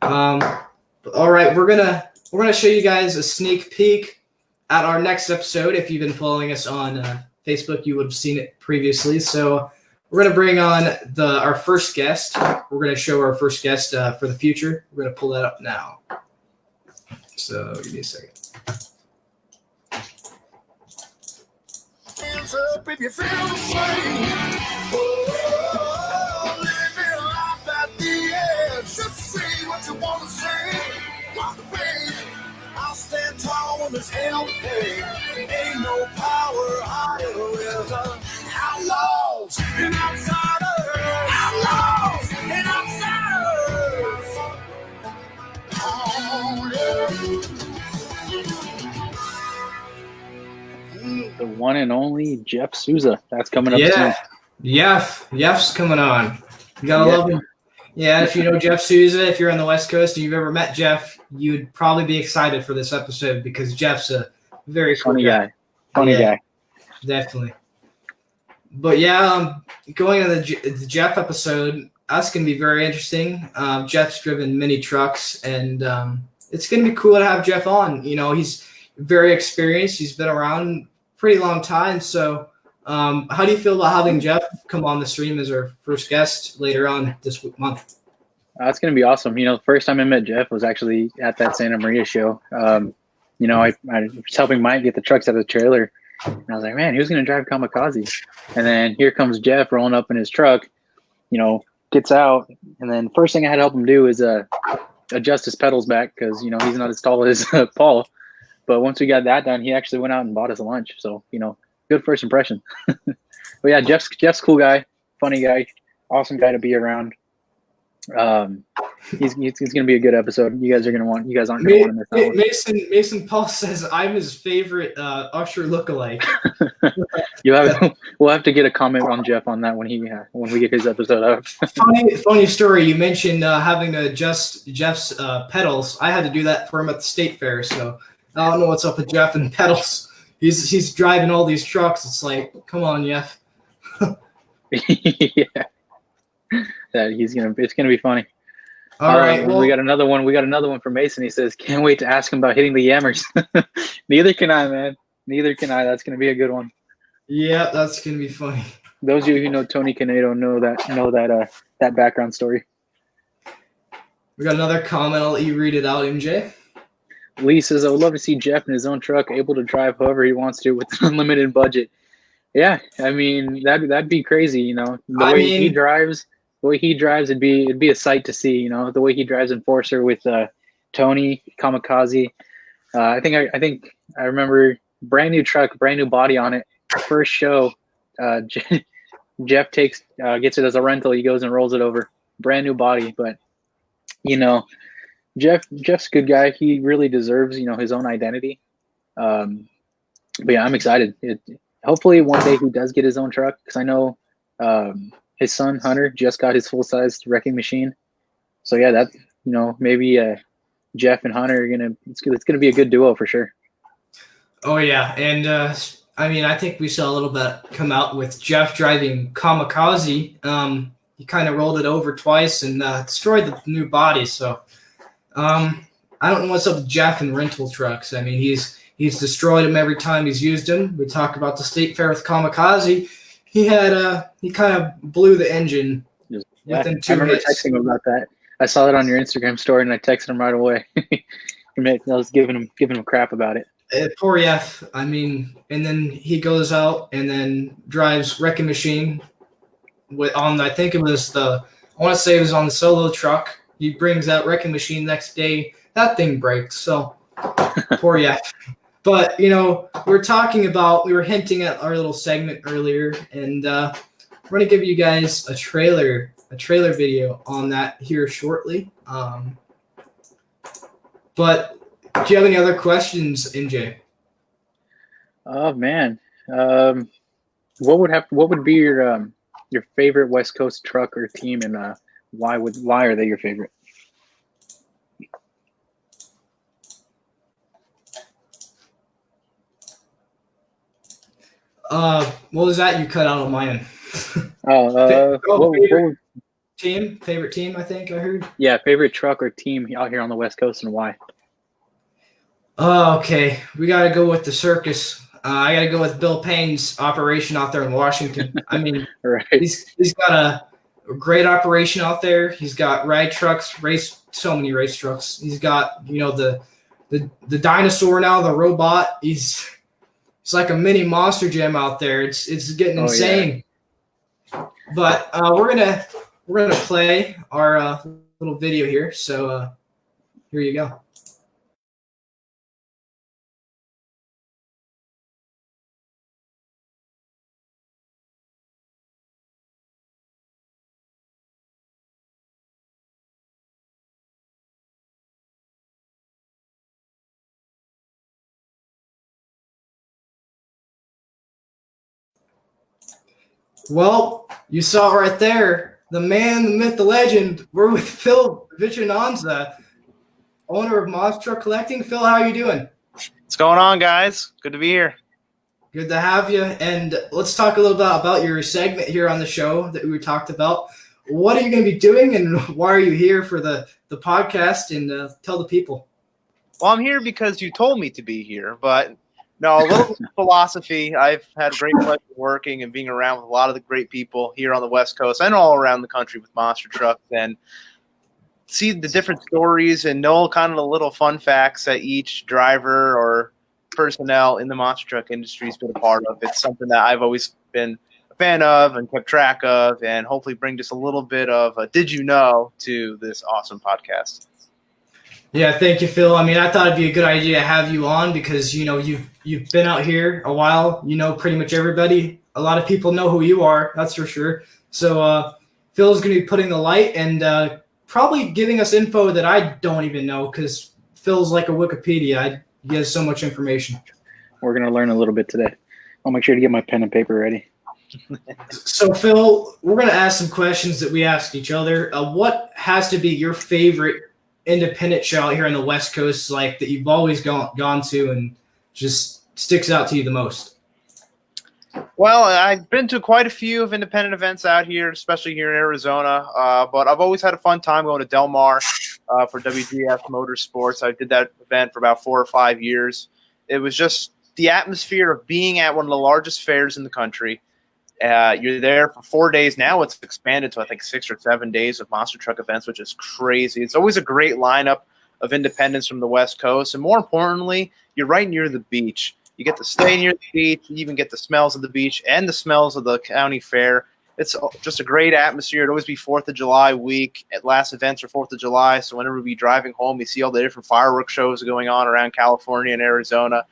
But all right, we're gonna show you guys a sneak peek at our next episode. If you've been following us on Facebook, you would have seen it previously. So we're gonna bring on our first guest. We're gonna show our first guest for the future. We're gonna pull that up now. So give me a second. Hands up if you feel the same. Oh, living life at the edge. Just say what you want to say. Walk away. I'll stand tall when there's hell to pay. Ain't no power higher with the outlaws and outsiders. Outlaws and outsiders. Oh, yeah. The one and only Jeff Souza. That's coming up soon. Yeah, Jeff's coming on. You gotta love him. Yeah, if you know Jeff Souza, if you're on the West Coast and you've ever met Jeff, you'd probably be excited for this episode because Jeff's a very cool guy. Funny guy. Definitely. But yeah, going to the Jeff episode, that's going to be very interesting. Jeff's driven many trucks, and it's going to be cool to have Jeff on. He's very experienced. He's been around pretty long time. So how do you feel about having Jeff come on the stream as our first guest later on this month? That's going to be awesome. The first time I met Jeff was actually at that Santa Maria show. I was helping Mike get the trucks out of the trailer. And I was like, man, he was going to drive Kamikaze. And then here comes Jeff rolling up in his truck, gets out. And then first thing I had to help him do is adjust his pedals back because, he's not as tall as Paul. But once we got that done, he actually went out and bought us lunch. So, good first impression. But yeah, Jeff's a cool guy, funny guy, awesome guy to be around. He's going to be a good episode. You guys aren't going to want to miss that one. Mason Paul says I'm his favorite Usher lookalike. We'll have to get a comment on Jeff on that when we get his episode out. Funny story. You mentioned having to adjust Jeff's pedals. I had to do that for him at the state fair. So I don't know what's up with Jeff and pedals. He's driving all these trucks. It's like, come on, Jeff. Yeah. It's gonna be funny. All right. We got another one. We got another one from Mason. He says, "Can't wait to ask him about hitting the yammers." Neither can I, man. Neither can I. That's gonna be a good one. Yeah, that's gonna be funny. Those of you who know Tony Canedo know that background story. We got another comment. I'll let you read it out, MJ. Lee says, "I would love to see Jeff in his own truck, able to drive however he wants to with an unlimited budget." Yeah, I mean that'd be crazy. The way he drives, it'd be a sight to see. The way he drives Enforcer with Tony Kamikaze. I think I remember brand new truck, brand new body on it. First show, Jeff gets it as a rental. He goes and rolls it over. Brand new body, but Jeff's a good guy. He really deserves his own identity. But yeah, I'm excited. Hopefully one day he does get his own truck, because I know his son Hunter just got his full-size wrecking machine. So yeah, that maybe Jeff and Hunter are it's gonna be a good duo for sure. Oh yeah, and I think we saw a little bit come out with Jeff driving Kamikaze. He kind of rolled it over twice and destroyed the new body. So I don't know what's up with Jeff and rental trucks. I mean, he's destroyed them every time he's used them. We talk about the state fair with Kamikaze. He kind of blew the engine within 2 I remember hits. texting him about that. I saw that on your Instagram story, and I texted him right away. I was giving him crap about it. Poor Jeff. I mean, and then he goes out and then drives Wrecking Machine I think it was I want to say it was on the solo truck. He brings that Wrecking Machine next day. That thing breaks. So poor Jeff. But, we were hinting at our little segment earlier, and we're going to give you guys a trailer video on that here shortly. But do you have any other questions, NJ? Oh man, what would be your favorite West Coast truck or team, and why are they your favorite? What was that you cut out on my end? Favorite team, I think I heard. Yeah, favorite truck or team out here on the West Coast, and why? Oh, okay. We got to go with the circus. I got to go with Bill Payne's operation out there in Washington. I mean, right. He's got a great operation out there. He's got ride trucks, so many race trucks. He's got, the dinosaur now, the robot. It's like a mini monster jam out there. It's getting insane. Yeah. But we're gonna play our little video here. So here you go. Well, you saw it right there. The man, the myth, the legend. We're with Phil Vicinanza, owner of Monster Truck Collecting. Phil, how are you doing? What's going on, guys? Good to be here. Good to have you. And let's talk a little bit about your segment here on the show that we talked about. What are you going to be doing, and why are you here for the podcast? And tell the people. Well, I'm here because you told me to be here, but no, a little philosophy. I've had great pleasure working and being around with a lot of the great people here on the West Coast and all around the country with Monster Trucks, and see the different stories and know kind of the little fun facts that each driver or personnel in the monster truck industry has been a part of. It's something that I've always been a fan of and kept track of, and hopefully bring just a little bit of a did you know to this awesome podcast. Yeah, thank you, Phil. I mean, I thought it'd be a good idea to have you on because, you've been out here a while. You know pretty much everybody. A lot of people know who you are, that's for sure. So Phil's going to be putting the light and probably giving us info that I don't even know because Phil's like a Wikipedia. He has so much information. We're going to learn a little bit today. I'll make sure to get my pen and paper ready. So, Phil, we're going to ask some questions that we ask each other. What has to be your favorite independent show out here on the West Coast, like that you've always gone to and just sticks out to you the most? Well, I've been to quite a few of independent events out here, especially here in Arizona. But I've always had a fun time going to Del Mar for WGF Motorsports. I did that event for about 4 or 5 years. It was just the atmosphere of being at one of the largest fairs in the country. You're there for 4 days. Now it's expanded to, I think, 6 or 7 days of monster truck events, which is crazy. It's always a great lineup of independents from the West Coast. And more importantly, you're right near the beach. You get to stay near the beach. You even get the smells of the beach and the smells of the county fair. It's just a great atmosphere. It'd always be 4th of July week. At last events are 4th of July. So whenever we be driving home, we see all the different fireworks shows going on around California and Arizona.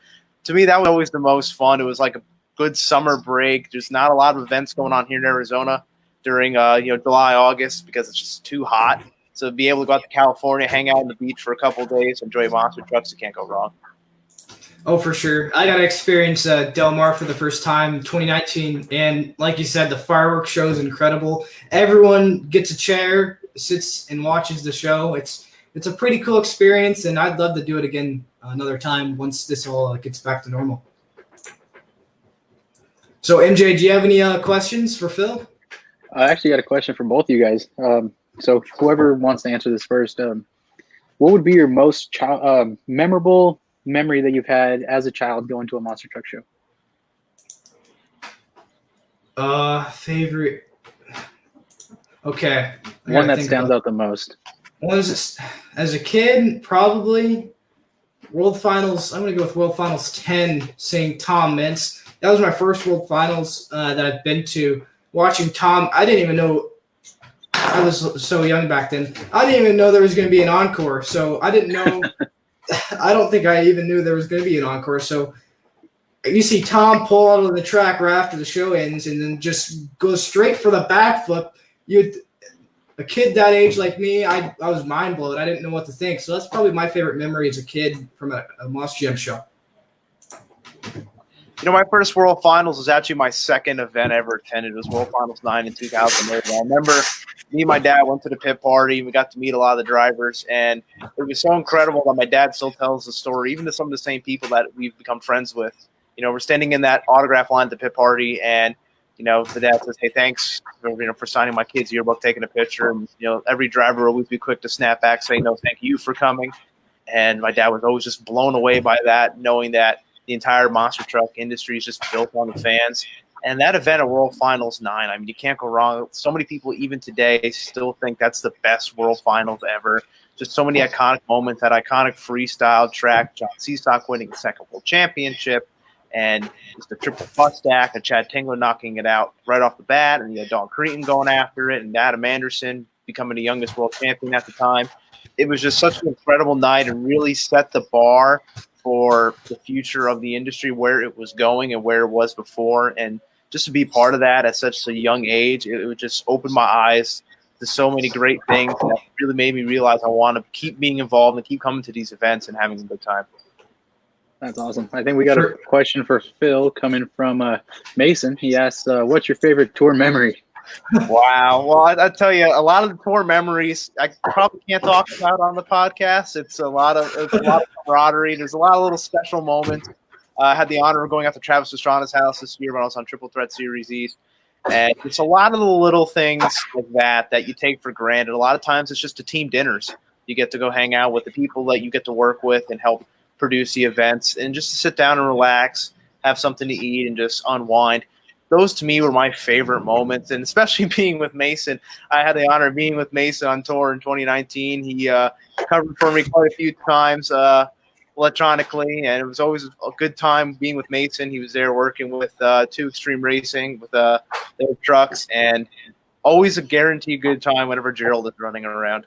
to me, that was always the most fun. It was like a good summer break. There's not a lot of events going on here in Arizona during July, August because it's just too hot. So to be able to go out to California, hang out on the beach for a couple of days, enjoy monster trucks, you can't go wrong. Oh, for sure. I got to experience Del Mar for the first time in 2019. And like you said, the fireworks show is incredible. Everyone gets a chair, sits and watches the show. It's a pretty cool experience, and I'd love to do it again another time once this all gets back to normal. So, MJ, do you have any questions for Phil? I actually got a question for both of you guys. So whoever wants to answer this first, what would be your most memorable memory that you've had as a child going to a monster truck show? Favorite. Okay. One that stands out the most. Was as a kid, probably World Finals. I'm going to go with World Finals 10, seeing Tom Mintz. That was my first World Finals that I've been to. Watching Tom, I didn't even know. I was so young back then. I didn't even know there was going to be an encore. So I didn't know. I don't think I even knew there was going to be an encore. So you see Tom pull out of the track right after the show ends and then just go straight for the backflip. A kid that age like me, I was mind blown. I didn't know what to think. So that's probably my favorite memory as a kid from a Monster Jam show. My first World Finals was actually my second event I ever attended. It was World Finals 9 in 2008. I remember me and my dad went to the pit party. We got to meet a lot of the drivers, and it was so incredible that my dad still tells the story, even to some of the same people that we've become friends with. We're standing in that autograph line at the pit party, and the dad says, "Hey, thanks for signing my kid's yearbook, taking a picture." And every driver will always be quick to snap back, saying, "No, thank you for coming." And my dad was always just blown away by that, knowing that the entire monster truck industry is just built on the fans. And that event at World Finals 9, I mean, you can't go wrong. So many people even today still think that's the best World Finals ever. Just so many iconic moments, that iconic freestyle track, John Seastock winning the second World Championship, and just the triple bus stack, and Chad Tingler knocking it out right off the bat, and you had Don Cretan going after it, and Adam Anderson becoming the youngest world champion at the time. It was just such an incredible night and really set the bar for the future of the industry, where it was going and where it was before. And just to be part of that at such a young age, it would just open my eyes to so many great things that really made me realize I want to keep being involved and keep coming to these events and having a good time. That's awesome. I think we got a question for Phil coming from Mason. He asks, what's your favorite tour memory? Wow. Well, I tell you, a lot of the tour memories I probably can't talk about on the podcast. It's a lot of camaraderie. There's a lot of little special moments. I had the honor of going out to Travis Pastrana's house this year when I was on Triple Threat Series East. And it's a lot of the little things like that you take for granted. A lot of times it's just the team dinners. You get to go hang out with the people that you get to work with and help produce the events, and just to sit down and relax, have something to eat, and just unwind. Those to me were my favorite moments, and especially being with Mason. I had the honor of being with Mason on tour in 2019. He covered for me quite a few times electronically, and it was always a good time being with Mason. He was there working with 2 Extreme Racing with their trucks, and always a guaranteed good time whenever Gerald is running around.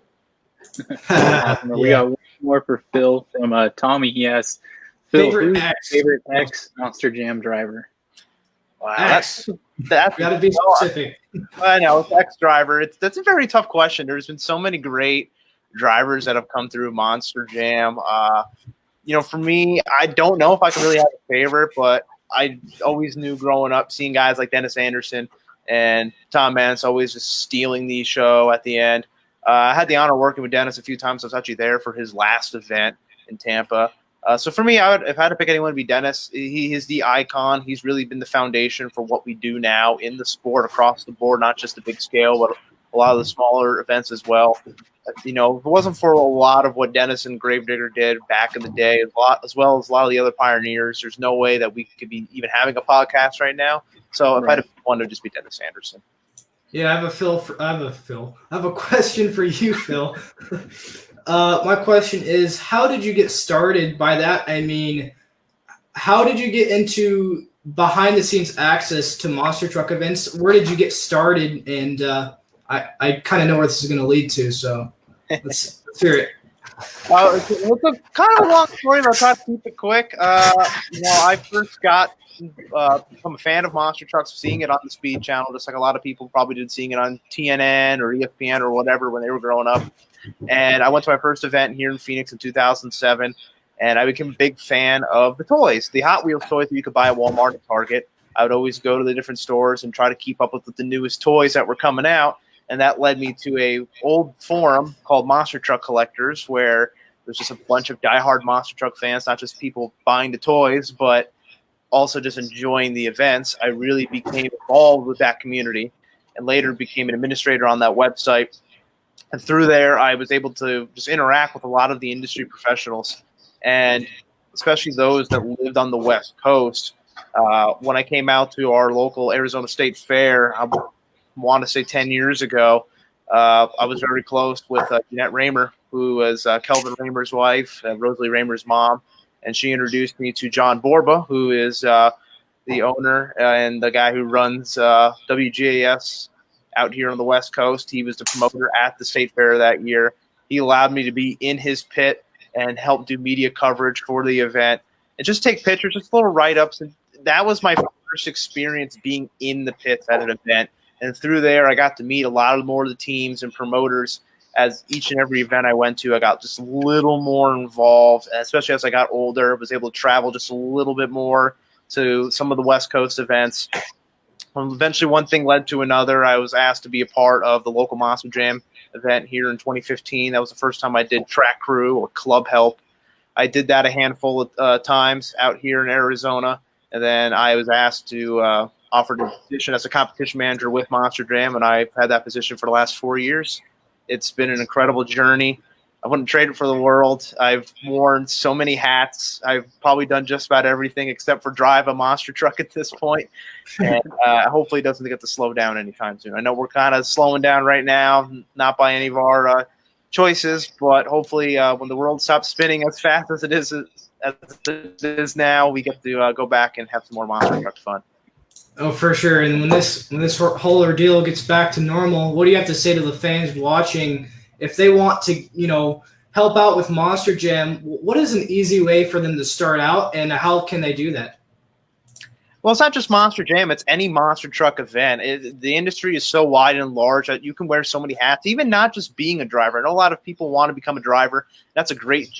We got one more for Phil from Tommy. He asks, Phil, who's your favorite ex-Monster Jam driver? Wow, that's got to be specific. I know, it's ex-driver. That's a very tough question. There's been so many great drivers that have come through Monster Jam. For me, I don't know if I can really have a favorite, but I always knew growing up, seeing guys like Dennis Anderson and Tom Mance always just stealing the show at the end. I had the honor of working with Dennis a few times. I was actually there for his last event in Tampa. So for me, if I had to pick anyone, it'd be Dennis. He is the icon. He's really been the foundation for what we do now in the sport across the board, not just the big scale, but a lot of the smaller events as well. If it wasn't for a lot of what Dennis and Gravedigger did back in the day, as well as a lot of the other pioneers, there's no way that we could be even having a podcast right now. So if I had to pick one, it would just be Dennis Anderson. Yeah, I have a question for you, Phil. My question is, how did you get started? By that, I mean, how did you get into behind-the-scenes access to monster truck events? Where did you get started? And I kind of know where this is going to lead to, so let's hear it. It's a kind of a long story, but I'll try to keep it quick. I first got become a fan of monster trucks, seeing it on the Speed Channel, just like a lot of people probably did, seeing it on TNN or ESPN or whatever when they were growing up. And I went to my first event here in Phoenix in 2007, and I became a big fan of the toys, the Hot Wheels toys that you could buy at Walmart and Target. I would always go to the different stores and try to keep up with the newest toys that were coming out. And that led me to a old forum called Monster Truck Collectors, where there's just a bunch of diehard monster truck fans, not just people buying the toys, but also just enjoying the events. I really became involved with that community and later became an administrator on that website. And through there, I was able to just interact with a lot of the industry professionals, and especially those that lived on the West Coast. When I came out to our local Arizona State Fair, I want to say 10 years ago, I was very close with Jeanette Raymer, who was Kelvin Raymer's wife, Rosalie Raymer's mom, and she introduced me to John Borba, who is the owner and the guy who runs WGAS out here on the West Coast. He was the promoter at the State Fair that year. He allowed me to be in his pit and help do media coverage for the event and just take pictures, just little write-ups. And that was my first experience being in the pits at an event. And through there, I got to meet a lot more of the teams and promoters. As each and every event I went to, I got just a little more involved, especially as I got older. I was able to travel just a little bit more to some of the West Coast events. Eventually, one thing led to another. I was asked to be a part of the local Monster Jam event here in 2015. That was the first time I did track crew or club help. I did that a handful of times out here in Arizona, and then I was asked to offered a position as a competition manager with Monster Jam, and I've had that position for the last 4 years. It's been an incredible journey. I wouldn't trade it for the world. I've worn so many hats. I've probably done just about everything except for drive a monster truck at this point. And hopefully it doesn't get to slow down anytime soon. I know we're kind of slowing down right now, not by any of our choices, but hopefully when the world stops spinning as fast as it is now, we get to go back and have some more monster truck fun. Oh, for sure. And when this whole ordeal gets back to normal, what do you have to say to the fans watching if they want to, help out with Monster Jam? What is an easy way for them to start out, and how can they do that? Well, it's not just Monster Jam. It's any monster truck event. The industry is so wide and large that you can wear so many hats, even not just being a driver. I know a lot of people want to become a driver. That's a great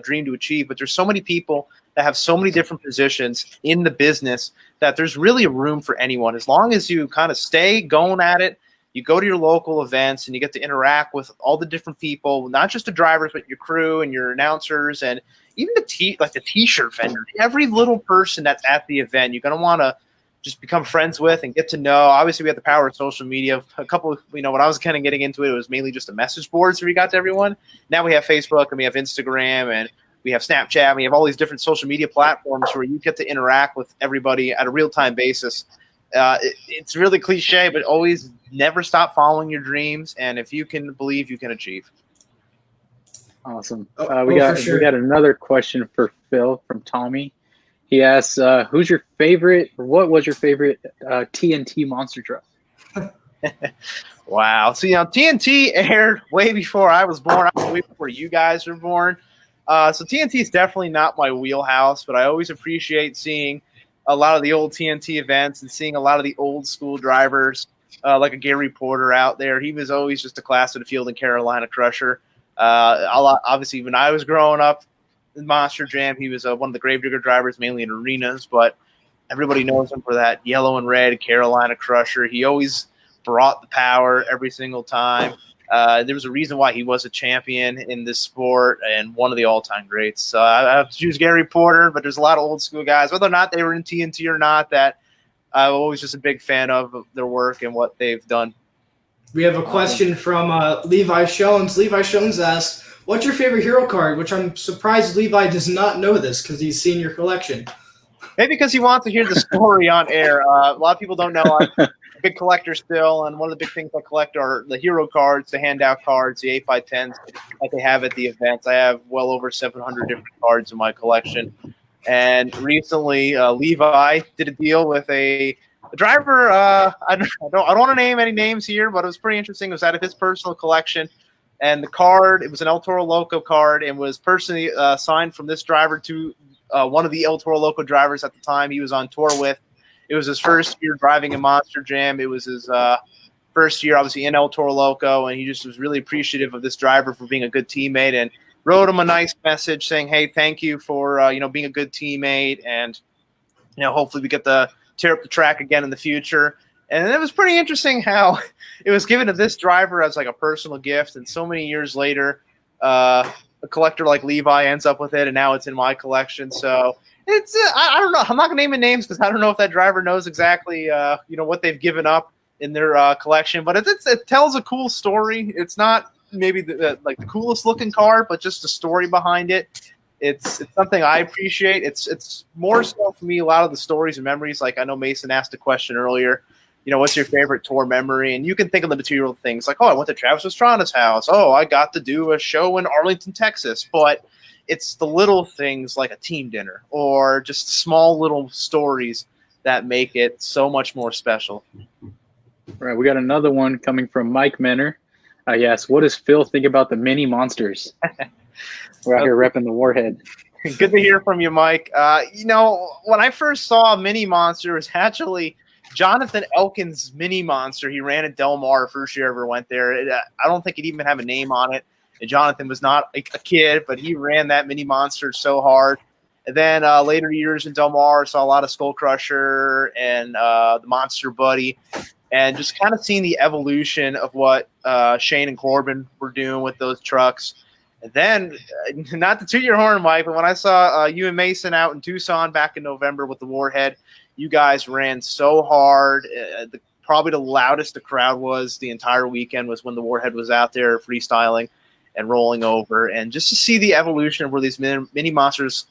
dream to achieve, but there's so many people that have so many different positions in the business that there's really a room for anyone. As long as you kind of stay going at it, you go to your local events and you get to interact with all the different people, not just the drivers, but your crew and your announcers and even the t-shirt vendor. Every little person that's at the event, you're going to want to just become friends with and get to know. Obviously, we have the power of social media. A couple, when I was kind of getting into it, it was mainly just a message board, so we got to everyone. Now we have Facebook and we have Instagram and we have Snapchat. And we have all these different social media platforms where you get to interact with everybody at a real-time basis. It's really cliche, but always never stop following your dreams. And if you can believe, you can achieve. Awesome. We got another question for Phil from Tommy. He asks, who's your favorite, or what was your favorite TNT monster truck? Wow. So, TNT aired way before I was born, way before you guys were born. So TNT is definitely not my wheelhouse, but I always appreciate seeing a lot of the old TNT events and seeing a lot of the old school drivers, like a Gary Porter out there. He was always just a class of the field in Carolina Crusher. Obviously, when I was growing up in Monster Jam, he was one of the Gravedigger drivers, mainly in arenas, but everybody knows him for that yellow and red Carolina Crusher. He always brought the power every single time. There was a reason why he was a champion in this sport and one of the all-time greats. So I have to choose Gary Porter, but there's a lot of old school guys, whether or not they were in TNT or not, that I'm always just a big fan of their work and what they've done. We have a question from Levi Shones. Levi Shones asks, what's your favorite hero card? Which I'm surprised Levi does not know this because he's seen your collection. Maybe because he wants to hear the story on air. A lot of people don't know I'm a big collector still, and one of the big things I collect are the hero cards, the handout cards, the 8x10s that they have at the events. I have well over 700 different cards in my collection. And recently, Levi did a deal with a driver. I don't want to name any names here, but it was pretty interesting. It was out of his personal collection, And the card, it was an El Toro Loco card, and was personally signed from this driver to one of the El Toro Loco drivers at the time he was on tour with. It was his first year driving a Monster Jam. It was his first year, obviously, in El Toro Loco, and he just was really appreciative of this driver for being a good teammate and wrote him a nice message saying, hey, thank you for being a good teammate, and hopefully we get to tear up the track again in the future. And it was pretty interesting how it was given to this driver as like a personal gift, and so many years later, a collector like Levi ends up with it, and now it's in my collection. So it's I don't know. I'm not gonna name any names because I don't know if that driver knows exactly what they've given up in their collection, but it tells a cool story. It's not maybe the coolest looking car, but just the story behind it. It's something I appreciate. It's more so for me, a lot of the stories and memories. Like I know Mason asked a question earlier, what's your favorite tour memory? And you can think of the material things like, oh, I went to Travis Pastrana's house. Oh, I got to do a show in Arlington, Texas. But it's the little things like a team dinner or just small little stories that make it so much more special. Right. We got another one coming from Mike Menner. Yes. What does Phil think about the mini monsters? We're out here repping the Warhead. Good to hear from you, Mike. When I first saw a mini monster, it was actually Jonathan Elkin's mini monster. He ran at Del Mar first year I ever went there. I don't think it even have a name on it. And Jonathan was not a kid, but he ran that mini monster so hard. And then later years in Del Mar, saw a lot of Skull Crusher and the Monster Buddy. And just kind of seeing the evolution of what Shane and Corbin were doing with those trucks. And then, not to toot your horn, Mike, but when I saw you and Mason out in Tucson back in November with the Warhead, you guys ran so hard. Probably the loudest the crowd was the entire weekend was when the Warhead was out there freestyling and rolling over. And just to see the evolution of where these mini monsters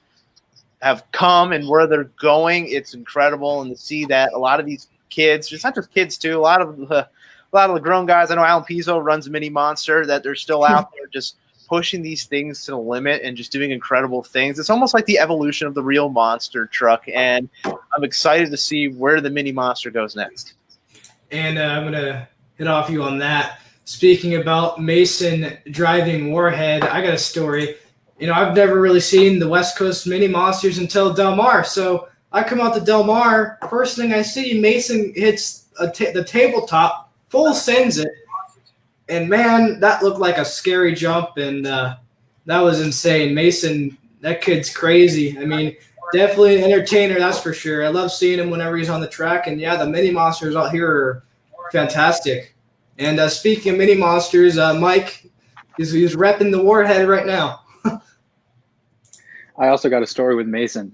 have come and where they're going, it's incredible. And to see that a lot of these kids, it's not just kids too, a lot of the grown guys. I know Alan Pizzo runs a mini monster, that they're still out there just pushing these things to the limit and just doing incredible things. It's almost like the evolution of the real monster truck, and I'm excited to see where the mini monster goes next. And I'm going to hit off you on that. Speaking about Mason driving Warhead, I got a story. I've never really seen the West Coast mini monsters until Del Mar. So I come out to Del Mar, first thing I see, Mason hits the tabletop, full sends it. And, man, that looked like a scary jump, and that was insane. Mason, that kid's crazy. I mean, definitely an entertainer, that's for sure. I love seeing him whenever he's on the track. And, yeah, the mini monsters out here are fantastic. And speaking of mini monsters, Mike, he's repping the Warhead right now. I also got a story with Mason.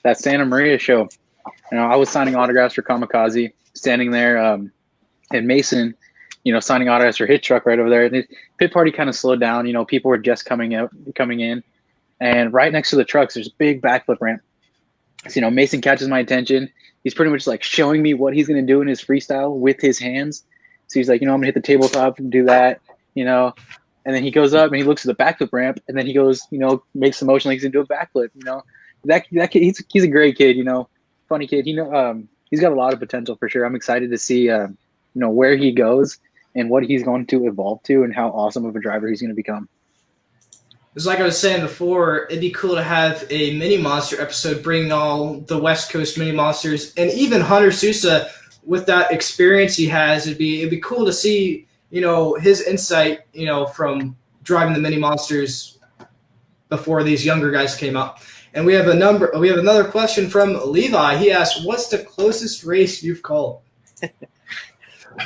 That Santa Maria show, I was signing autographs for Kamikaze, standing there, and Mason – signing autographs for his truck right over there. The pit party kind of slowed down. People were just coming in. And right next to the trucks, there's a big backflip ramp. So, Mason catches my attention. He's pretty much like showing me what he's going to do in his freestyle with his hands. So he's like, I'm going to hit the tabletop and do that, And then he goes up and he looks at the backflip ramp, and then he goes, makes the motion like he's going to do a backflip, That kid, he's a great kid, funny kid. He's got a lot of potential for sure. I'm excited to see, where he goes and what he's going to evolve to and how awesome of a driver he's going to become. It's like I was saying before, it'd be cool to have a mini monster episode bringing all the West Coast mini monsters, and even Hunter Souza with that experience he has. It'd be cool to see, his insight, from driving the mini monsters before these younger guys came up. And we have another question from Levi. He asked, "What's the closest race you've called?"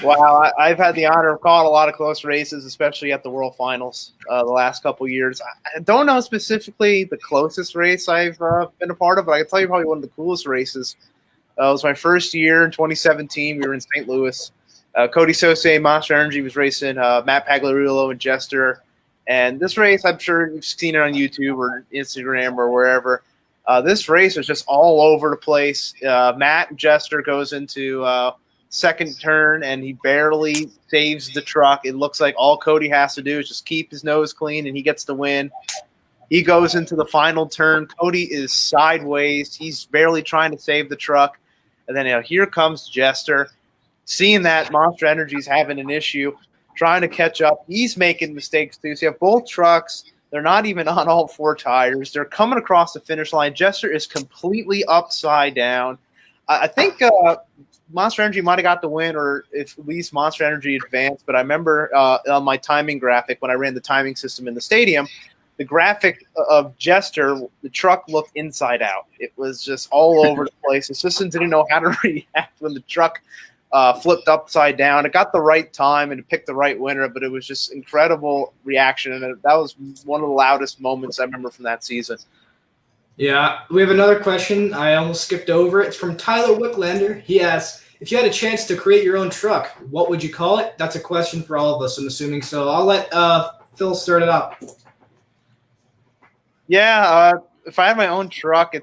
Wow, I've had the honor of calling a lot of close races, especially at the World Finals the last couple of years. I don't know specifically the closest race I've been a part of, but I can tell you probably one of the coolest races. It was my first year in 2017. We were in St. Louis. Cody Sose, Monster Energy, was racing Matt Pagliarulo and Jester. And this race, I'm sure you've seen it on YouTube or Instagram or wherever. This race was just all over the place. Matt Jester goes into second turn, and he barely saves the truck. It looks like all Cody has to do is just keep his nose clean, and he gets the win. He goes into the final turn. Cody is sideways. He's barely trying to save the truck. And then here comes Jester. Seeing that Monster Energy's having an issue, trying to catch up. He's making mistakes too. So you have both trucks. They're not even on all 4 tires. They're coming across the finish line. Jester is completely upside down. I think Monster Energy might have got the win, or at least Monster Energy advanced. But I remember on my timing graphic, when I ran the timing system in the stadium, the graphic of Jester, the truck looked inside out. It was just all over the place. The system didn't know how to react when the truck flipped upside down. It got the right time and it picked the right winner, but it was just incredible reaction. And that was one of the loudest moments I remember from that season. Yeah, we have another question. I almost skipped over it. It's from Tyler Wicklander. He asks, if you had a chance to create your own truck, what would you call it? That's a question for all of us, I'm assuming. So I'll let Phil start it out. Yeah, if I had my own truck,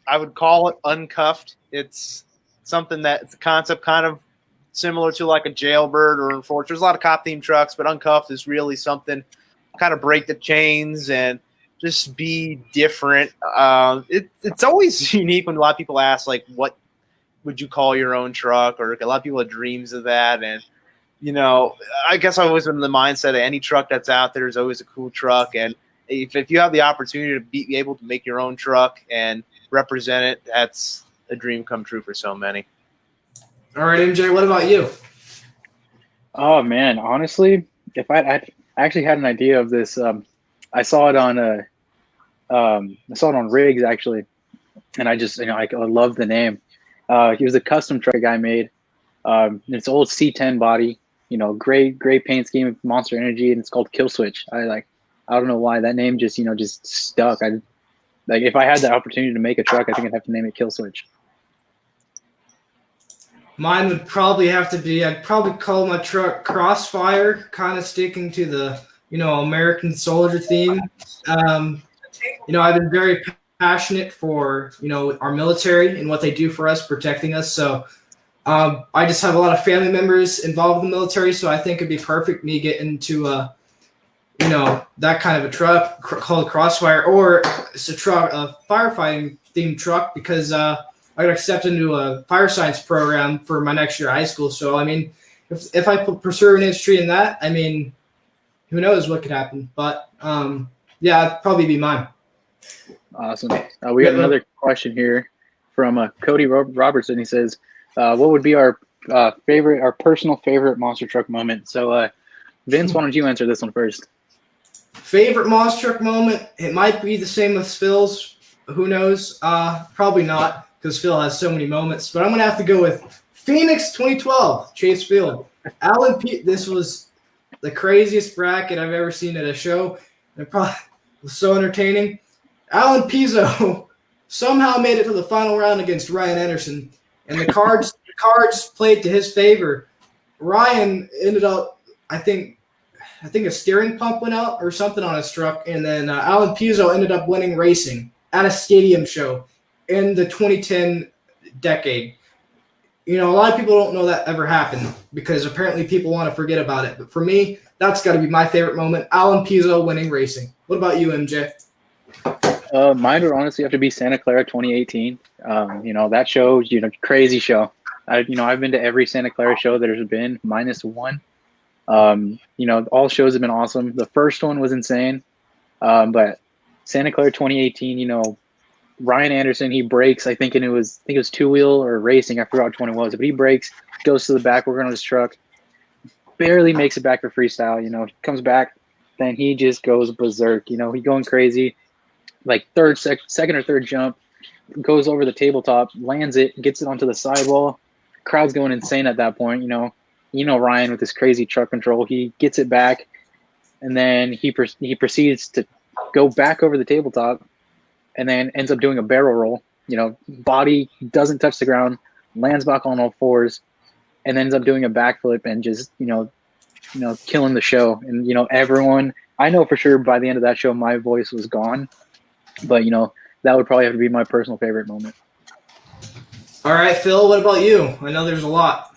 I would call it Uncuffed. It's something it's a concept kind of similar to like a Jailbird or Enforcer. There's a lot of cop-themed trucks, but Uncuffed is really something kind of break the chains and just be different. It's always unique when a lot of people ask, like, what would you call your own truck? Or a lot of people have dreams of that. And, I guess I've always been in the mindset that any truck that's out there is always a cool truck. And if you have the opportunity to be able to make your own truck and represent it, that's a dream come true for so many. All right, MJ, what about you? Oh man, honestly, if I actually had an idea of this, I saw it on Riggs actually, and I just I love the name. He was a custom truck a guy made. It's old C10 body, gray paint scheme, Monster Energy, and it's called Kill Switch. I don't know why that name just stuck. If I had the opportunity to make a truck, I think I'd have to name it Kill Switch. Mine would probably have to be, I'd probably call my truck Crossfire, kind of sticking to the, American soldier theme. I've been very passionate for, our military and what they do for us, protecting us. So I just have a lot of family members involved in the military, so I think it'd be perfect me getting into that kind of a truck called Crossfire, or it's a firefighting themed truck, because I got accepted into a fire science program for my next year of high school. So, if I pursue an industry in that, who knows what could happen. But, it'd probably be mine. Awesome. We got another question here from Cody Robertson. He says, what would be our personal favorite monster truck moment? So, Vince, why don't you answer this one first? Favorite monster truck moment? It might be the same as Phil's. Who knows? Probably not, because Phil has so many moments. But I'm going to have to go with Phoenix 2012, Chase Field. Alan P. This was the craziest bracket I've ever seen at a show. It probably was so entertaining. Alan Pizzo somehow made it to the final round against Ryan Anderson, and the cards played to his favor. Ryan ended up, I think a steering pump went out or something on his truck, and then Alan Pizzo ended up winning racing at a stadium show in the 2010 decade. A lot of people don't know that ever happened, because apparently people want to forget about it. But for me, that's got to be my favorite moment, Alan Pizzo winning racing. What about you, MJ? Mine would honestly have to be Santa Clara 2018. That show, crazy show. I've been to every Santa Clara show that there's been, minus one. All shows have been awesome. The first one was insane. But Santa Clara 2018, Ryan Anderson, he breaks, I think it was two-wheel or racing, I forgot which one it was, but he breaks, goes to the back, working on his truck, barely makes it back for freestyle, comes back, then he just goes berserk, he going crazy, like second or third jump, goes over the tabletop, lands it, gets it onto the sidewall, crowd's going insane at that point, Ryan with his crazy truck control, he gets it back, and then he proceeds to go back over the tabletop, and then ends up doing a barrel roll, body doesn't touch the ground, lands back on all fours, and ends up doing a backflip and just, killing the show. And, everyone, I know for sure by the end of that show, my voice was gone, but, that would probably have to be my personal favorite moment. All right, Phil, what about you? I know there's a lot.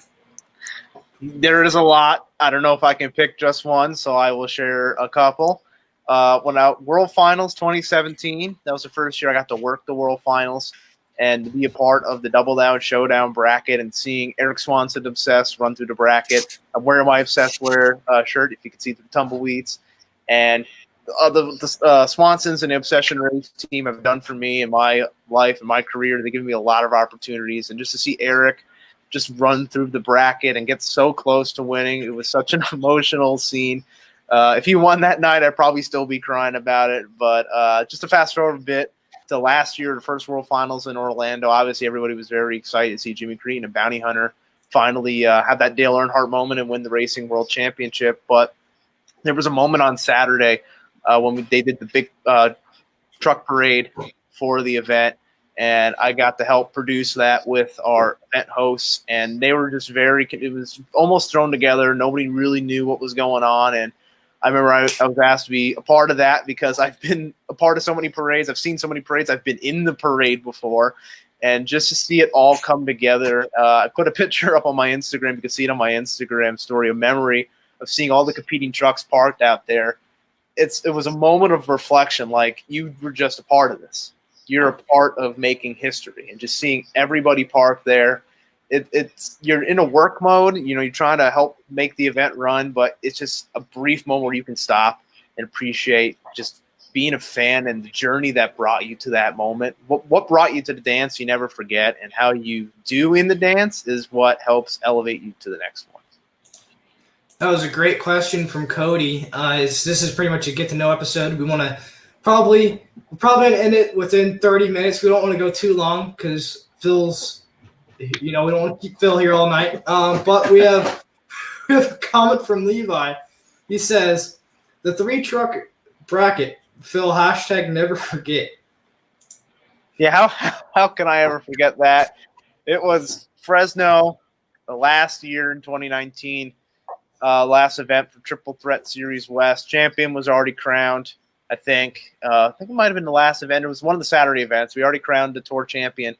There is a lot. I don't know if I can pick just one, so I will share a couple. When World Finals 2017, that was the first year I got to work the World Finals, and to be a part of the Double Down Showdown bracket and seeing Eric Swanson obsessed run through the bracket. I'm wearing my Obsessed Wear shirt, if you can see the tumbleweeds. And the Swansons and the Obsession Race team have done for me in my life and my career. They give me a lot of opportunities. And just to see Eric just run through the bracket and get so close to winning, it was such an emotional scene. If he won that night, I'd probably still be crying about it. But just to fast forward a bit to last year, the first World Finals in Orlando, obviously everybody was very excited to see Jimmy Cretin and Bounty Hunter finally have that Dale Earnhardt moment and win the Racing World Championship. But there was a moment on Saturday when they did the big truck parade for the event, and I got to help produce that with our event hosts, and they were just it was almost thrown together. Nobody really knew what was going on, and I remember I was asked to be a part of that because I've been a part of so many parades. I've seen so many parades. I've been in the parade before, and just to see it all come together, I put a picture up on my Instagram. You can see it on my Instagram story, a memory of seeing all the competing trucks parked out there. It was a moment of reflection, like you were just a part of this. You're a part of making history, and just seeing everybody parked there. You're in a work mode, you're trying to help make the event run, but it's just a brief moment where you can stop and appreciate just being a fan and the journey that brought you to that moment. What brought you to the dance you never forget, and how you do in the dance is what helps elevate you to the next one. That was a great question from Cody. This is pretty much a get-to-know episode. We want to probably end it within 30 minutes. We don't want to go too long because Phil's – we don't want to keep Phil here all night. But we have a comment from Levi. He says, the 3-truck bracket, Phil, hashtag never forget. Yeah, how can I ever forget that? It was Fresno last year in 2019, last event for Triple Threat Series West. Champion was already crowned, I think. I think it might have been the last event. It was one of the Saturday events. We already crowned the tour champion.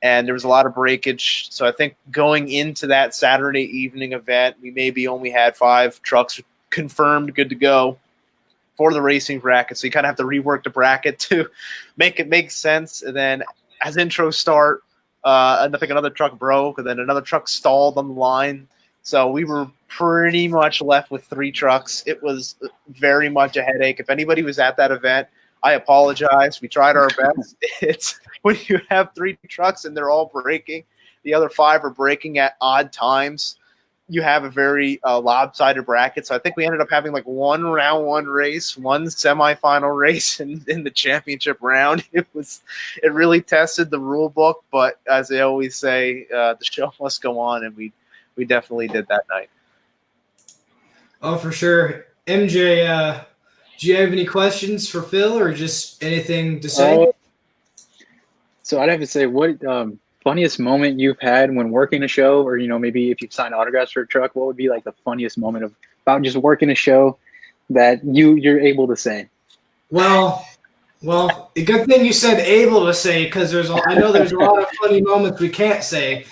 And there was a lot of breakage. So I think going into that Saturday evening event, we maybe only had 5 trucks confirmed, good to go for the racing bracket. So you kind of have to rework the bracket to make it make sense. And then as intros start, I think another truck broke, and then another truck stalled on the line. So we were pretty much left with 3 trucks. It was very much a headache. If anybody was at that event, I apologize. We tried our best. It's when you have 3 trucks and they're all braking, the other 5 are braking at odd times, you have a very lopsided bracket. So I think we ended up having like 1 round 1 race, 1 semifinal race in the championship round. It really tested the rule book, but as they always say, the show must go on, and we definitely did that night. Oh, for sure. MJ, do you have any questions for Phil or just anything to say? So I'd have to say, what funniest moment you've had when working a show, or maybe if you've signed autographs for a truck, what would be like the funniest moment about just working a show that you're able to say? Well, a good thing you said able to say, because I know there's a lot of funny moments we can't say.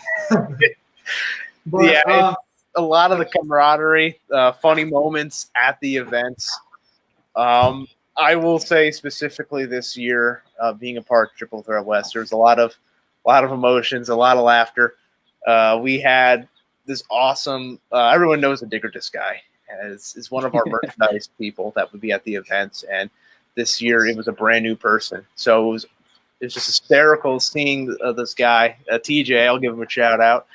But, yeah, a lot of the camaraderie, funny moments at the events. I will say specifically this year, being a part of Triple Threat West, there's a lot of emotions, a lot of laughter. We had this awesome. Everyone knows the Digger Disc guy is one of our merchandise people that would be at the events, and this year it was a brand new person. So it was just hysterical seeing this guy, TJ. I'll give him a shout out.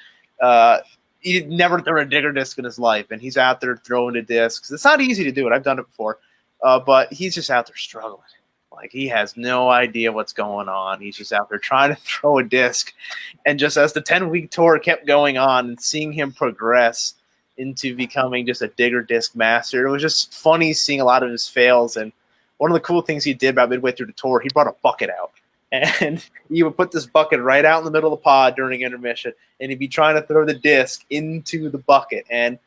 He never threw a Digger Disc in his life, and he's out there throwing the discs. It's not easy to do it. I've done it before. But he's just out there struggling. Like, he has no idea what's going on. He's just out there trying to throw a disc. And just as the 10-week tour kept going on and seeing him progress into becoming just a Digger Disc master, it was just funny seeing a lot of his fails. And one of the cool things he did about midway through the tour, he brought a bucket out. And he would put this bucket right out in the middle of the pod during intermission, and he'd be trying to throw the disc into the bucket. And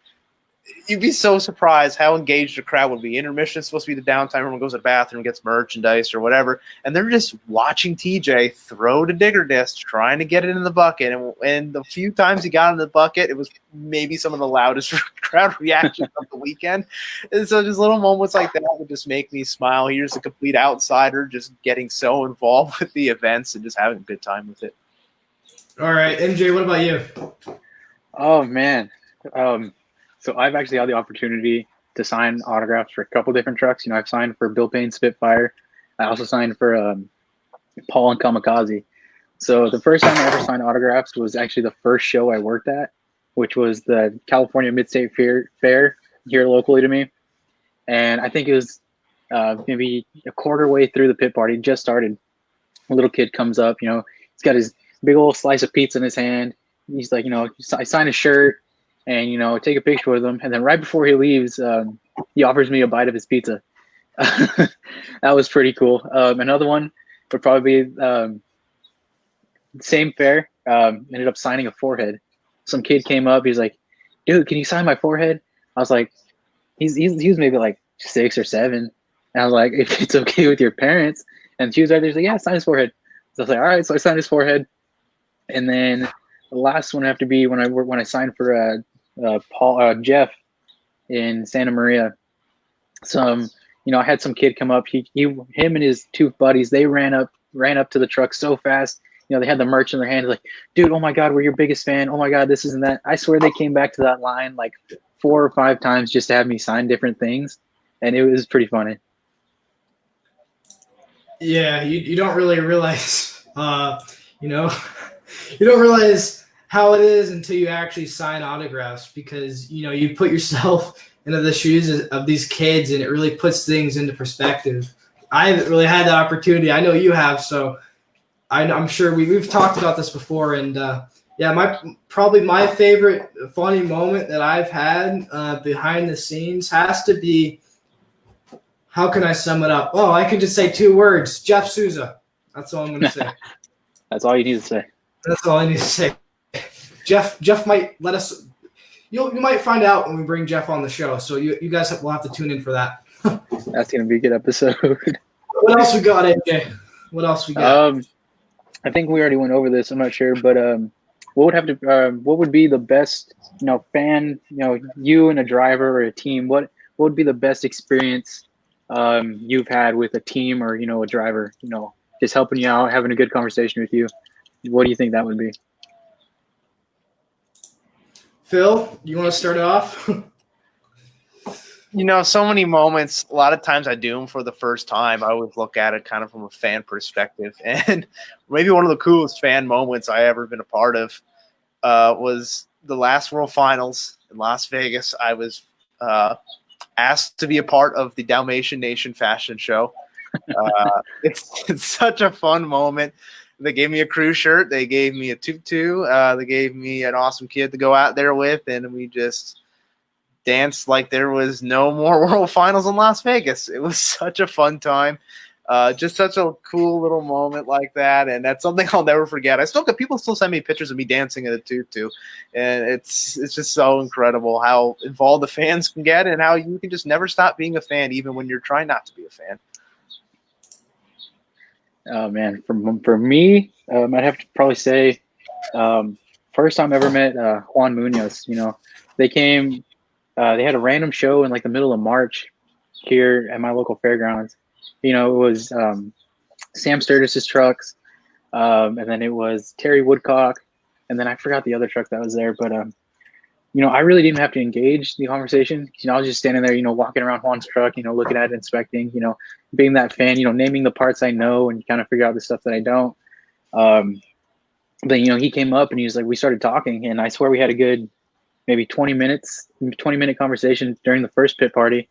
you'd be so surprised how engaged the crowd would be. Intermission is supposed to be the downtime. Everyone goes to the bathroom, gets merchandise or whatever, and they're just watching TJ throw the digger disc, trying to get it in the bucket. And the few times he got in the bucket, it was maybe some of the loudest crowd reactions of the weekend. And so just little moments like that would just make me smile. Here's a complete outsider just getting so involved with the events and just having a good time with it. All right, MJ, what about you? Oh, man. So I've actually had the opportunity to sign autographs for a couple different trucks. I've signed for Bill Payne's Spitfire. I also signed for Paul and Kamikaze. So the first time I ever signed autographs was actually the first show I worked at, which was the California Mid-State Fair here locally to me. And I think it was maybe a quarter way through the pit party, just started. A little kid comes up, he's got his big old slice of pizza in his hand. He's like, I sign his shirt and, take a picture with him. And then right before he leaves, he offers me a bite of his pizza. That was pretty cool. Another one would probably be same fair. Ended up signing a forehead. Some kid came up. He's like, dude, can you sign my forehead? I was like, he was maybe like 6 or 7. And I was like, if it's okay with your parents. And she was right there. She's like, yeah, sign his forehead. So I was like, all right. So I signed his forehead. And then the last one have to be when I signed for Jeff in Santa Maria. I had some kid come up. Him and his 2 buddies, they ran up to the truck so fast. They had the merch in their hand. Like, dude, oh my God, we're your biggest fan. Oh my God, this isn't that. I swear they came back to that line like 4 or 5 times just to have me sign different things, and it was pretty funny. Yeah, you don't really realize, you don't realize how it is until you actually sign autographs because, you put yourself into the shoes of these kids and it really puts things into perspective. I haven't really had that opportunity. I know you have, so I'm sure we've talked about this before. And, probably my favorite funny moment that I've had behind the scenes has to be, how can I sum it up? Oh, I can just say 2 words, Jeff Souza. That's all I'm going to say. That's all you need to say. That's all I need to say. Jeff might let us. You might find out when we bring Jeff on the show. So you guys will have to tune in for that. That's gonna be a good episode. What else we got, AJ? What else we got? I think we already went over this. I'm not sure, but what would be the best, fan, you and a driver or a team? What would be the best experience you've had with a team or a driver? Just helping you out, having a good conversation with you. What do you think that would be? Phil, you want to start off? So many moments. A lot of times I do them for the first time. I always look at it kind of from a fan perspective. And maybe one of the coolest fan moments I ever been a part of was the last World Finals in Las Vegas. I was asked to be a part of the Dalmatian Nation fashion show. It's such a fun moment. They gave me a crew shirt. They gave me a tutu. They gave me an awesome kid to go out there with, and we just danced like there was no more World Finals in Las Vegas. It was such a fun time. Just such a cool little moment like that, and that's something I'll never forget. People still send me pictures of me dancing in a tutu, and it's just so incredible how involved the fans can get and how you can just never stop being a fan even when you're trying not to be a fan. Oh man, for me, I'd have to probably say first time I ever met Juan Munoz. They came, they had a random show in like the middle of March here at my local fairgrounds. It was Sam Sturgis's trucks, and then it was Terry Woodcock, and then I forgot the other truck that was there. But I really didn't have to engage the conversation. I was just standing there, walking around Juan's truck, looking at it, inspecting, being that fan, naming the parts I know and kind of figure out the stuff that I don't. But he came up and he was like, we started talking, and I swear we had a good maybe 20-minute conversation during the first pit party.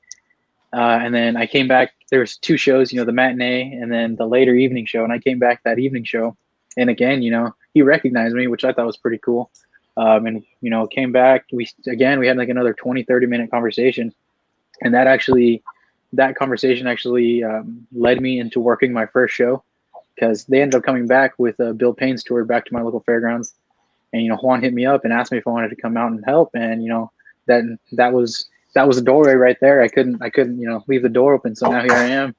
And then I came back. There was 2 shows, the matinee and then the later evening show. And I came back that evening show, and again, he recognized me, which I thought was pretty cool. And came back. We had like another 20-30 minute conversation, and that conversation actually led me into working my first show, because they ended up coming back with Bill Payne's tour back to my local fairgrounds, and Juan hit me up and asked me if I wanted to come out and help, and that was a doorway right there. I couldn't leave the door open. So now here I am.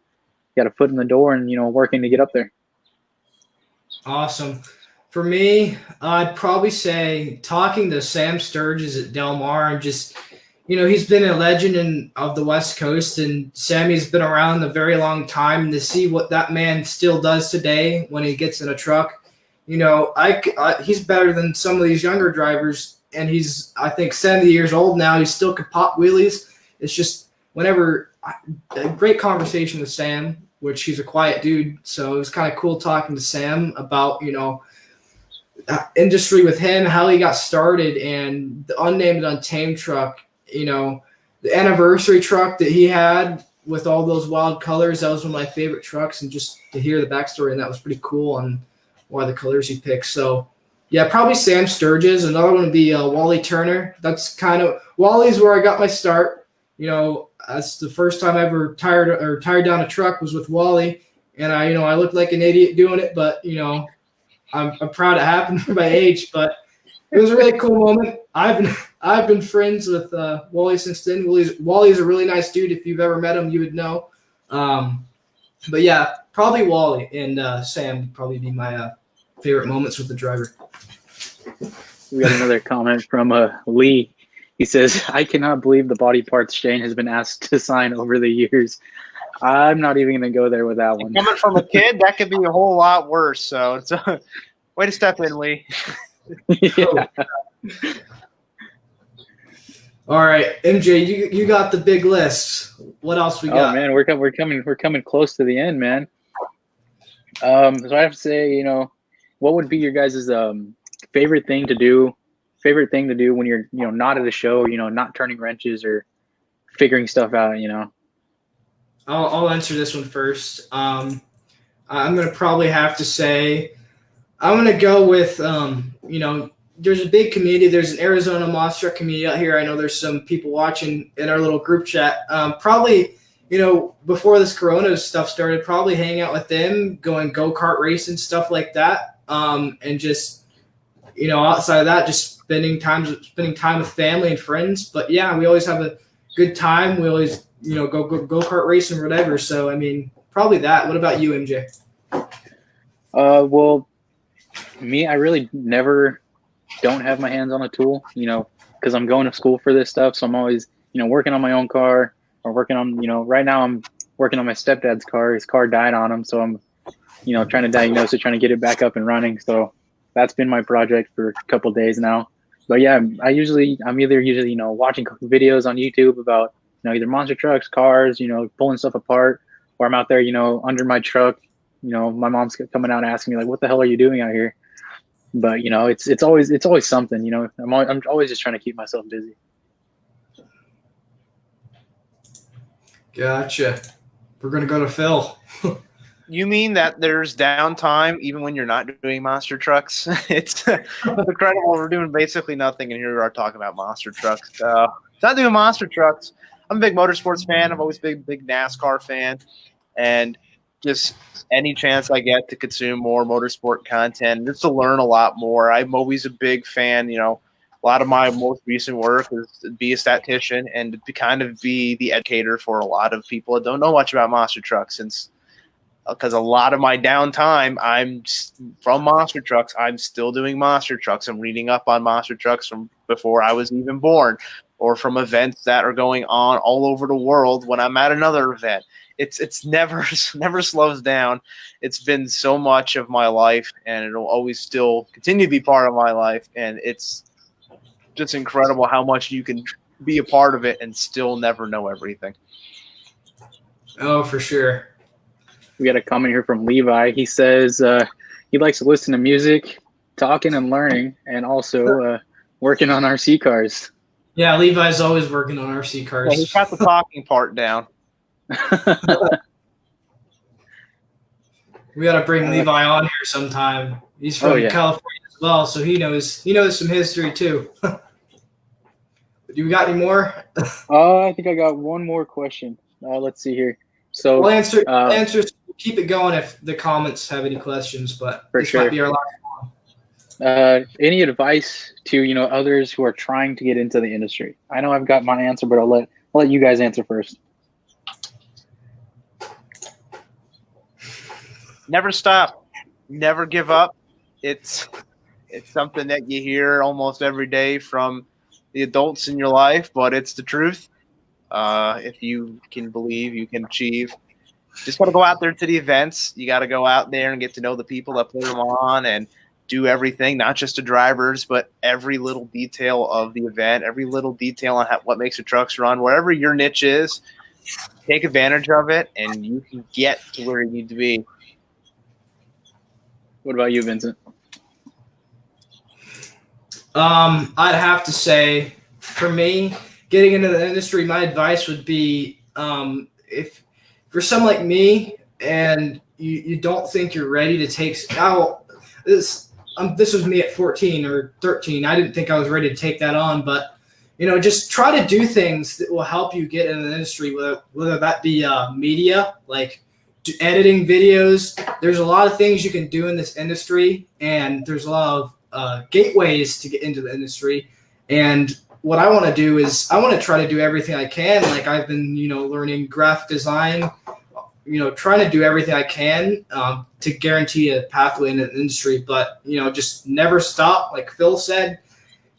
Got a foot in the door and working to get up there. Awesome. For me, I'd probably say talking to Sam Sturges at Del Mar and just, he's been a legend of the West Coast, and Sammy's been around a very long time. To see what that man still does today when he gets in a truck, he's better than some of these younger drivers, and he's, I think, 70 years old now. He still could pop wheelies. It's just a great conversation with Sam, which he's a quiet dude. So it was kind of cool talking to Sam about, industry with him, how he got started, and the unnamed untamed truck, the anniversary truck that he had with all those wild colors. That was one of my favorite trucks, and just to hear the backstory, and that was pretty cool on why the colors he picked. So yeah, probably Sam Sturges. Another one would be Wally Turner. That's Wally's where I got my start. That's the first time I ever tired down a truck was with Wally, and I looked like an idiot doing it, but I'm proud it happened for my age. But it was a really cool moment. I've been friends with Wally since then. Wally's a really nice dude. If you've ever met him, you would know. But yeah, probably Wally and Sam would probably be my favorite moments with the driver. We got another comment from Lee. He says, "I cannot believe the body parts Shane has been asked to sign over the years." I'm not even going to go there with that one. Coming from a kid, that could be a whole lot worse. So it's a way to step in, Lee. Yeah. All right, MJ, you got the big list. What else we got? Oh man, we're coming close to the end, man. So I have to say, what would be your guys' favorite thing to do when you're not at a show, not turning wrenches or figuring stuff out, I'll answer this one first. I'm gonna probably have to say I'm gonna go with there's a big community. There's an Arizona Monster Truck community out here. I know there's some people watching in our little group chat. Probably before this Corona stuff started, probably hang out with them, going go-kart racing, stuff like that, and just outside of that, just spending time with family and friends. But yeah, we always have a good time. We always go-kart racing or whatever. So I mean, probably that. What about you, MJ? Well, me, I really never don't have my hands on a tool, because I'm going to school for this stuff. So I'm always working on my own car, or working on right now I'm working on my stepdad's car. His car died on him, so I'm trying to diagnose it, trying to get it back up and running. So that's been my project for a couple of days now. But yeah, I'm either usually watching videos on YouTube about either monster trucks, cars, pulling stuff apart, or I'm out there under my truck. My mom's coming out and asking me like, "What the hell are you doing out here?" But it's always something. I'm always just trying to keep myself busy. Gotcha. We're gonna go to Phil. You mean that there's downtime even when you're not doing monster trucks? It's incredible. We're doing basically nothing, and here we are talking about monster trucks. Not doing monster trucks. I'm a big motorsports fan. I've always been a big NASCAR fan, and just any chance I get to consume more motorsport content, just to learn a lot more. I'm always a big fan. A lot of my most recent work is to be a statistician and to kind of be the educator for a lot of people that don't know much about monster trucks, because a lot of my downtime, I'm from monster trucks. I'm still doing monster trucks. I'm reading up on monster trucks from before I was even born, or from events that are going on all over the world when I'm at another event. It's never slows down. It's been so much of my life, and it'll always still continue to be part of my life. And it's just incredible how much you can be a part of it and still never know everything. Oh, for sure. We got a comment here from Levi. He says he likes to listen to music, talking and learning, and also working on RC cars. Yeah, Levi's always working on RC cars. Yeah, he's got the talking part down. We got to bring Levi on here sometime. He's from California as well, so he knows some history too. Do you got any more? I think I got one more question. Let's see here. So we'll answer. Keep it going if the comments have any questions, but this might be our last one. Any advice to others who are trying to get into the industry? I know I've got my answer, but I'll let you guys answer first. Never stop. Never give up. It's something that you hear almost every day from the adults in your life, but it's the truth. If you can believe, you can achieve. Just got to go out there to the events. You got to go out there and get to know the people that put them on and do everything, not just the drivers, but every little detail of the event, every little detail on what makes the trucks run, wherever your niche is. Take advantage of it, and you can get to where you need to be. What about you, Vincent? I'd have to say, for me, getting into the industry, my advice would be, if for someone like me and you don't think you're ready to take this was me at 14 or 13. I didn't think I was ready to take that on, but just try to do things that will help you get into the industry, whether that be media, like editing videos. There's a lot of things you can do in this industry, and there's a lot of gateways to get into the industry. And what I want to do is I want to try to do everything I can. Like I've been, learning graphic design, trying to do everything I can to guarantee a pathway into the industry. But, just never stop. Like Phil said,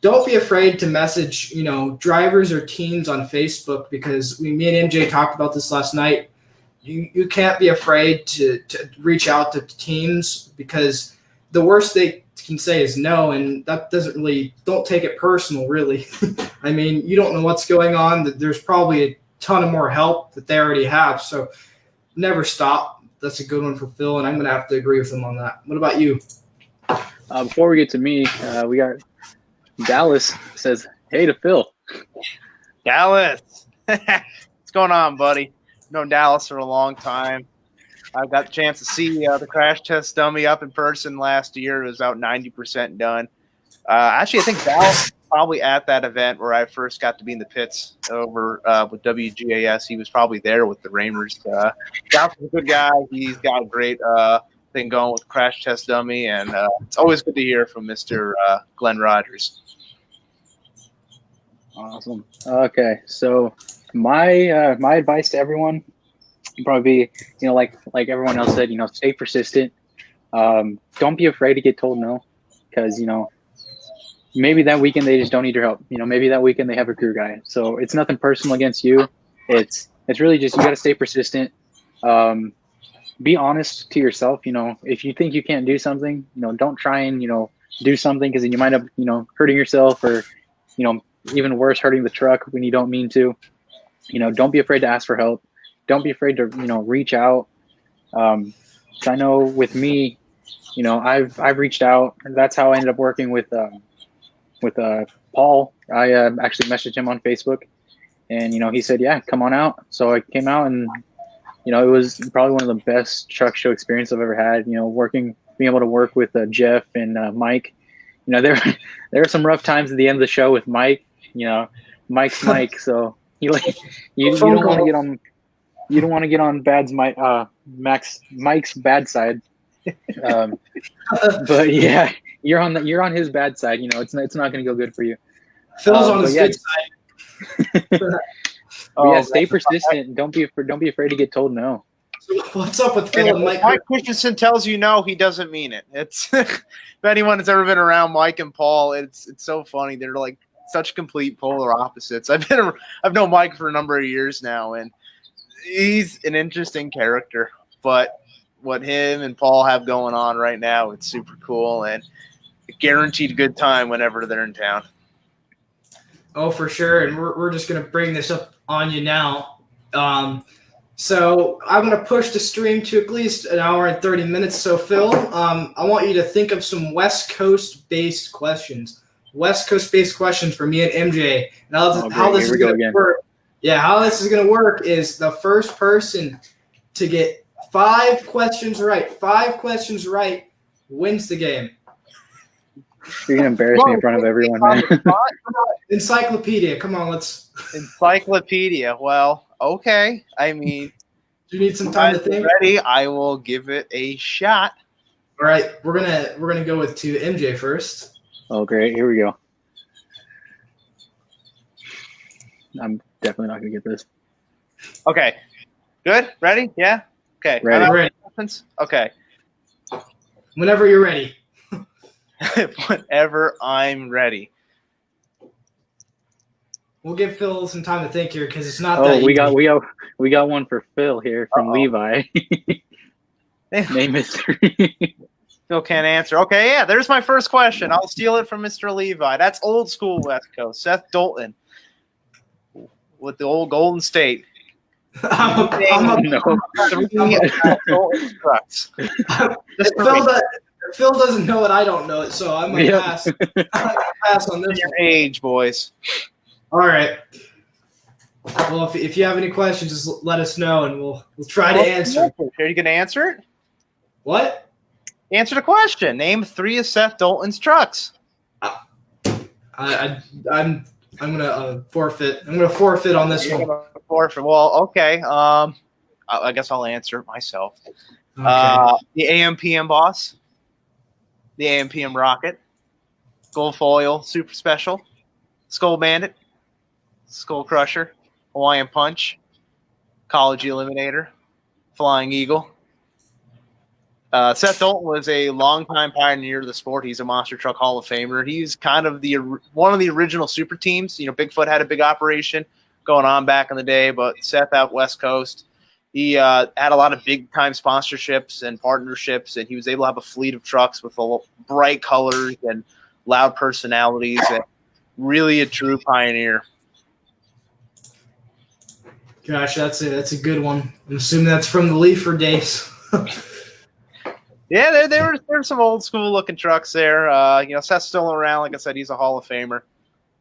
don't be afraid to message, drivers or teams on Facebook, because me and MJ talked about this last night. You can't be afraid to reach out to teams, because the worst they can say is no, and that don't take it personal, really. I mean, you don't know what's going on. There's probably a ton of more help that they already have, so never stop. That's a good one for Phil, and I'm going to have to agree with him on that. What about you? Before we get to me, we got Dallas says, hey to Phil. Dallas. What's going on, buddy? I've known Dallas for a long time. I got the chance to see the crash test dummy up in person last year. It was about 90% done. Actually, I think Dallas was probably at that event where I first got to be in the pits over with WGAS. He was probably there with the Ramers. Dallas is a good guy. He's got a great thing going with the crash test dummy, and it's always good to hear from Mr. Glenn Rogers. Awesome. Okay, so my advice to everyone would probably be, like everyone else said, stay persistent. Don't be afraid to get told no, because maybe that weekend they just don't need your help. Maybe that weekend they have a crew guy. So it's nothing personal against you. It's really just you got to stay persistent. Be honest to yourself. If you think you can't do something, don't try and do something, because then you might end up hurting yourself, or even worse, hurting the truck when you don't mean to. Don't be afraid to ask for help. Don't be afraid to reach out. So I know with me, I've reached out, and that's how I ended up working with Paul. I actually messaged him on Facebook, and he said, yeah, come on out. So I came out, and it was probably one of the best truck show experience I've ever had. Being able to work with Jeff and Mike. There were some rough times at the end of the show with Mike. Mike's Mike, so you don't want to get on. You don't want to get on Mike's bad side. But yeah, you're on his bad side. It's not going to go good for you. Phil's on his good side. Yeah, stay persistent. Don't be afraid to get told no. What's up with Phil and Mike? Mike Christensen tells you no, he doesn't mean it. It's if anyone has ever been around Mike and Paul, it's so funny. They're like such complete polar opposites. I've known Mike for a number of years now, and he's an interesting character. But what him and Paul have going on right now, it's super cool, and a guaranteed good time whenever they're in town. Oh, for sure. And we're just going to bring this up on you now. So I'm going to push the stream to at least an hour and 30 minutes. So, Phil, I want you to think of some West Coast-based questions. West Coast-based questions for me and MJ. And how this is going to work. Yeah, how this is going to work is the first person to get 5 questions right wins the game. You're going to embarrass me in front of everyone, man. Encyclopedia. Come on, let's. Encyclopedia. Well, okay. I mean, do you need some time to think? Ready? I will give it a shot. All right, we're gonna go to MJ first. Oh, great. Here we go. I'm definitely not going to get this. Okay. Good? Ready? Yeah? Okay. Ready. Ready. Okay. Whenever you're ready. Whenever I'm ready. We'll give Phil some time to think here because it's not Oh, that we easy. got one for Phil here from Levi. Name is 3. Phil can't answer. Okay, yeah, there's my first question. I'll steal it from Mr. Levi. That's old school West Coast. Seth Dalton with the old Golden State. I'm No. Dalton trucks. Phil doesn't know it. I don't know it, so I'm gonna pass. I'm gonna pass on this. Your age, boys. All right. Well, if you have any questions, just let us know, and we'll try to answer. Are you gonna answer it? What? Answer the question. Name 3 of Seth Dalton's trucks. I'm gonna forfeit. I'm gonna forfeit on this one. Forfeit. Well, okay. I guess I'll answer it myself. Okay. The AM/PM Boss, the AM/PM Rocket, Gold Foil Super Special, Skull Bandit, Skull Crusher, Hawaiian Punch, College Eliminator, Flying Eagle. Seth Dalton was a longtime pioneer of the sport. He's a Monster Truck Hall of Famer. He's kind of one of the original super teams. You know, Bigfoot had a big operation going on back in the day, but Seth out West Coast, he had a lot of big-time sponsorships and partnerships, and he was able to have a fleet of trucks with bright colors and loud personalities, and really a true pioneer. Gosh, that's a good one. I'm assuming that's from the Leafer days. Yeah, there were some old school looking trucks there. Seth's still around. Like I said, he's a Hall of Famer.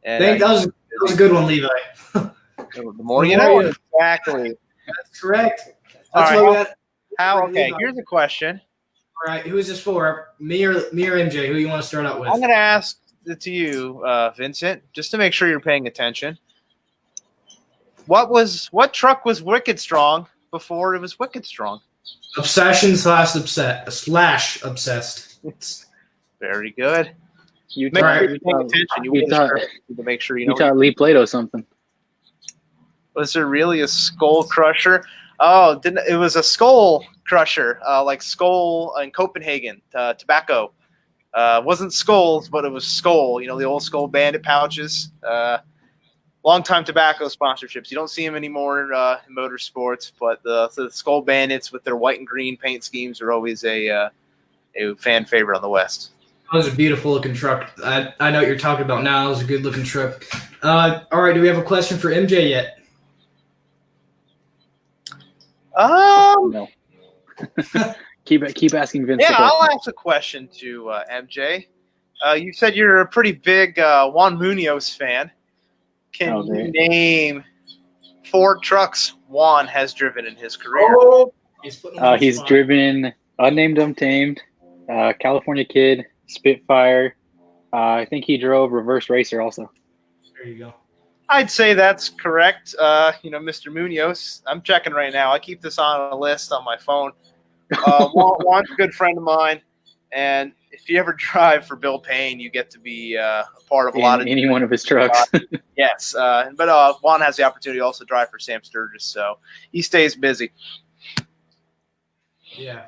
And that was a good one, Levi. The more you know. Exactly. That's correct. All That's right. why we got. Okay, here's a question. All right, who is this for? Me or MJ? Who you want to start out with? I'm going to ask it to you, Vincent, just to make sure you're paying attention. What truck was wicked strong before it was wicked strong? Obsession slash obsessed. Very good. You Make taught, sure you're paying attention. You to make sure you know. You taught Lee Plato something. Was there really a Skull Crusher? Oh, it was a Skull Crusher, like Skull in Copenhagen, tobacco. Wasn't skulls, but it was Skull. You know, the old Skull Bandit pouches. Long-time tobacco sponsorships. You don't see them anymore in motorsports, but the Skull Bandits with their white and green paint schemes are always a fan favorite on the West. That was a beautiful-looking truck. I know what you're talking about now. It was a good-looking truck. All right, do we have a question for MJ yet? No. keep asking Vince. Yeah, I'll ask a question to MJ. You said you're a pretty big Juan Munoz fan. Can you name 4 trucks Juan has driven in his career? Oh, he's driven Unnamed Untamed, California Kid, Spitfire. I think he drove Reverse Racer also. There you go. I'd say that's correct. Mr. Munoz. I'm checking right now. I keep this on a list on my phone. Juan's a good friend of mine, and if you ever drive for Bill Payne, you get to be a part of a lot of any one of his trucks. Yes, but Juan has the opportunity to also drive for Sam Sturgis, so he stays busy. Yeah.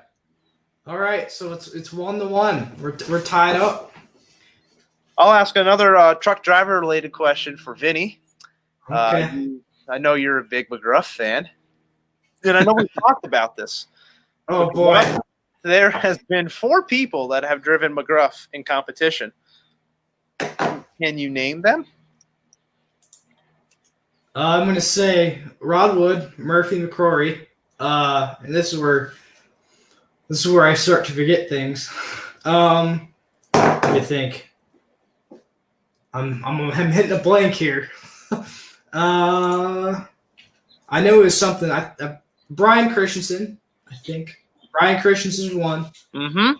All right, so it's 1-1. We're tied up. I'll ask another truck driver related question for Vinny. Okay. I know you're a big McGruff fan, and I know we talked about this. Oh boy. There has been 4 people that have driven McGruff in competition. Can you name them? I'm going to say Rod Wood, Murphy McCrory, and this is where I start to forget things. What do you think? I'm hitting a blank here. I know it was something. Brian Christensen, I think. Brian Christensen's one. Mm-hmm.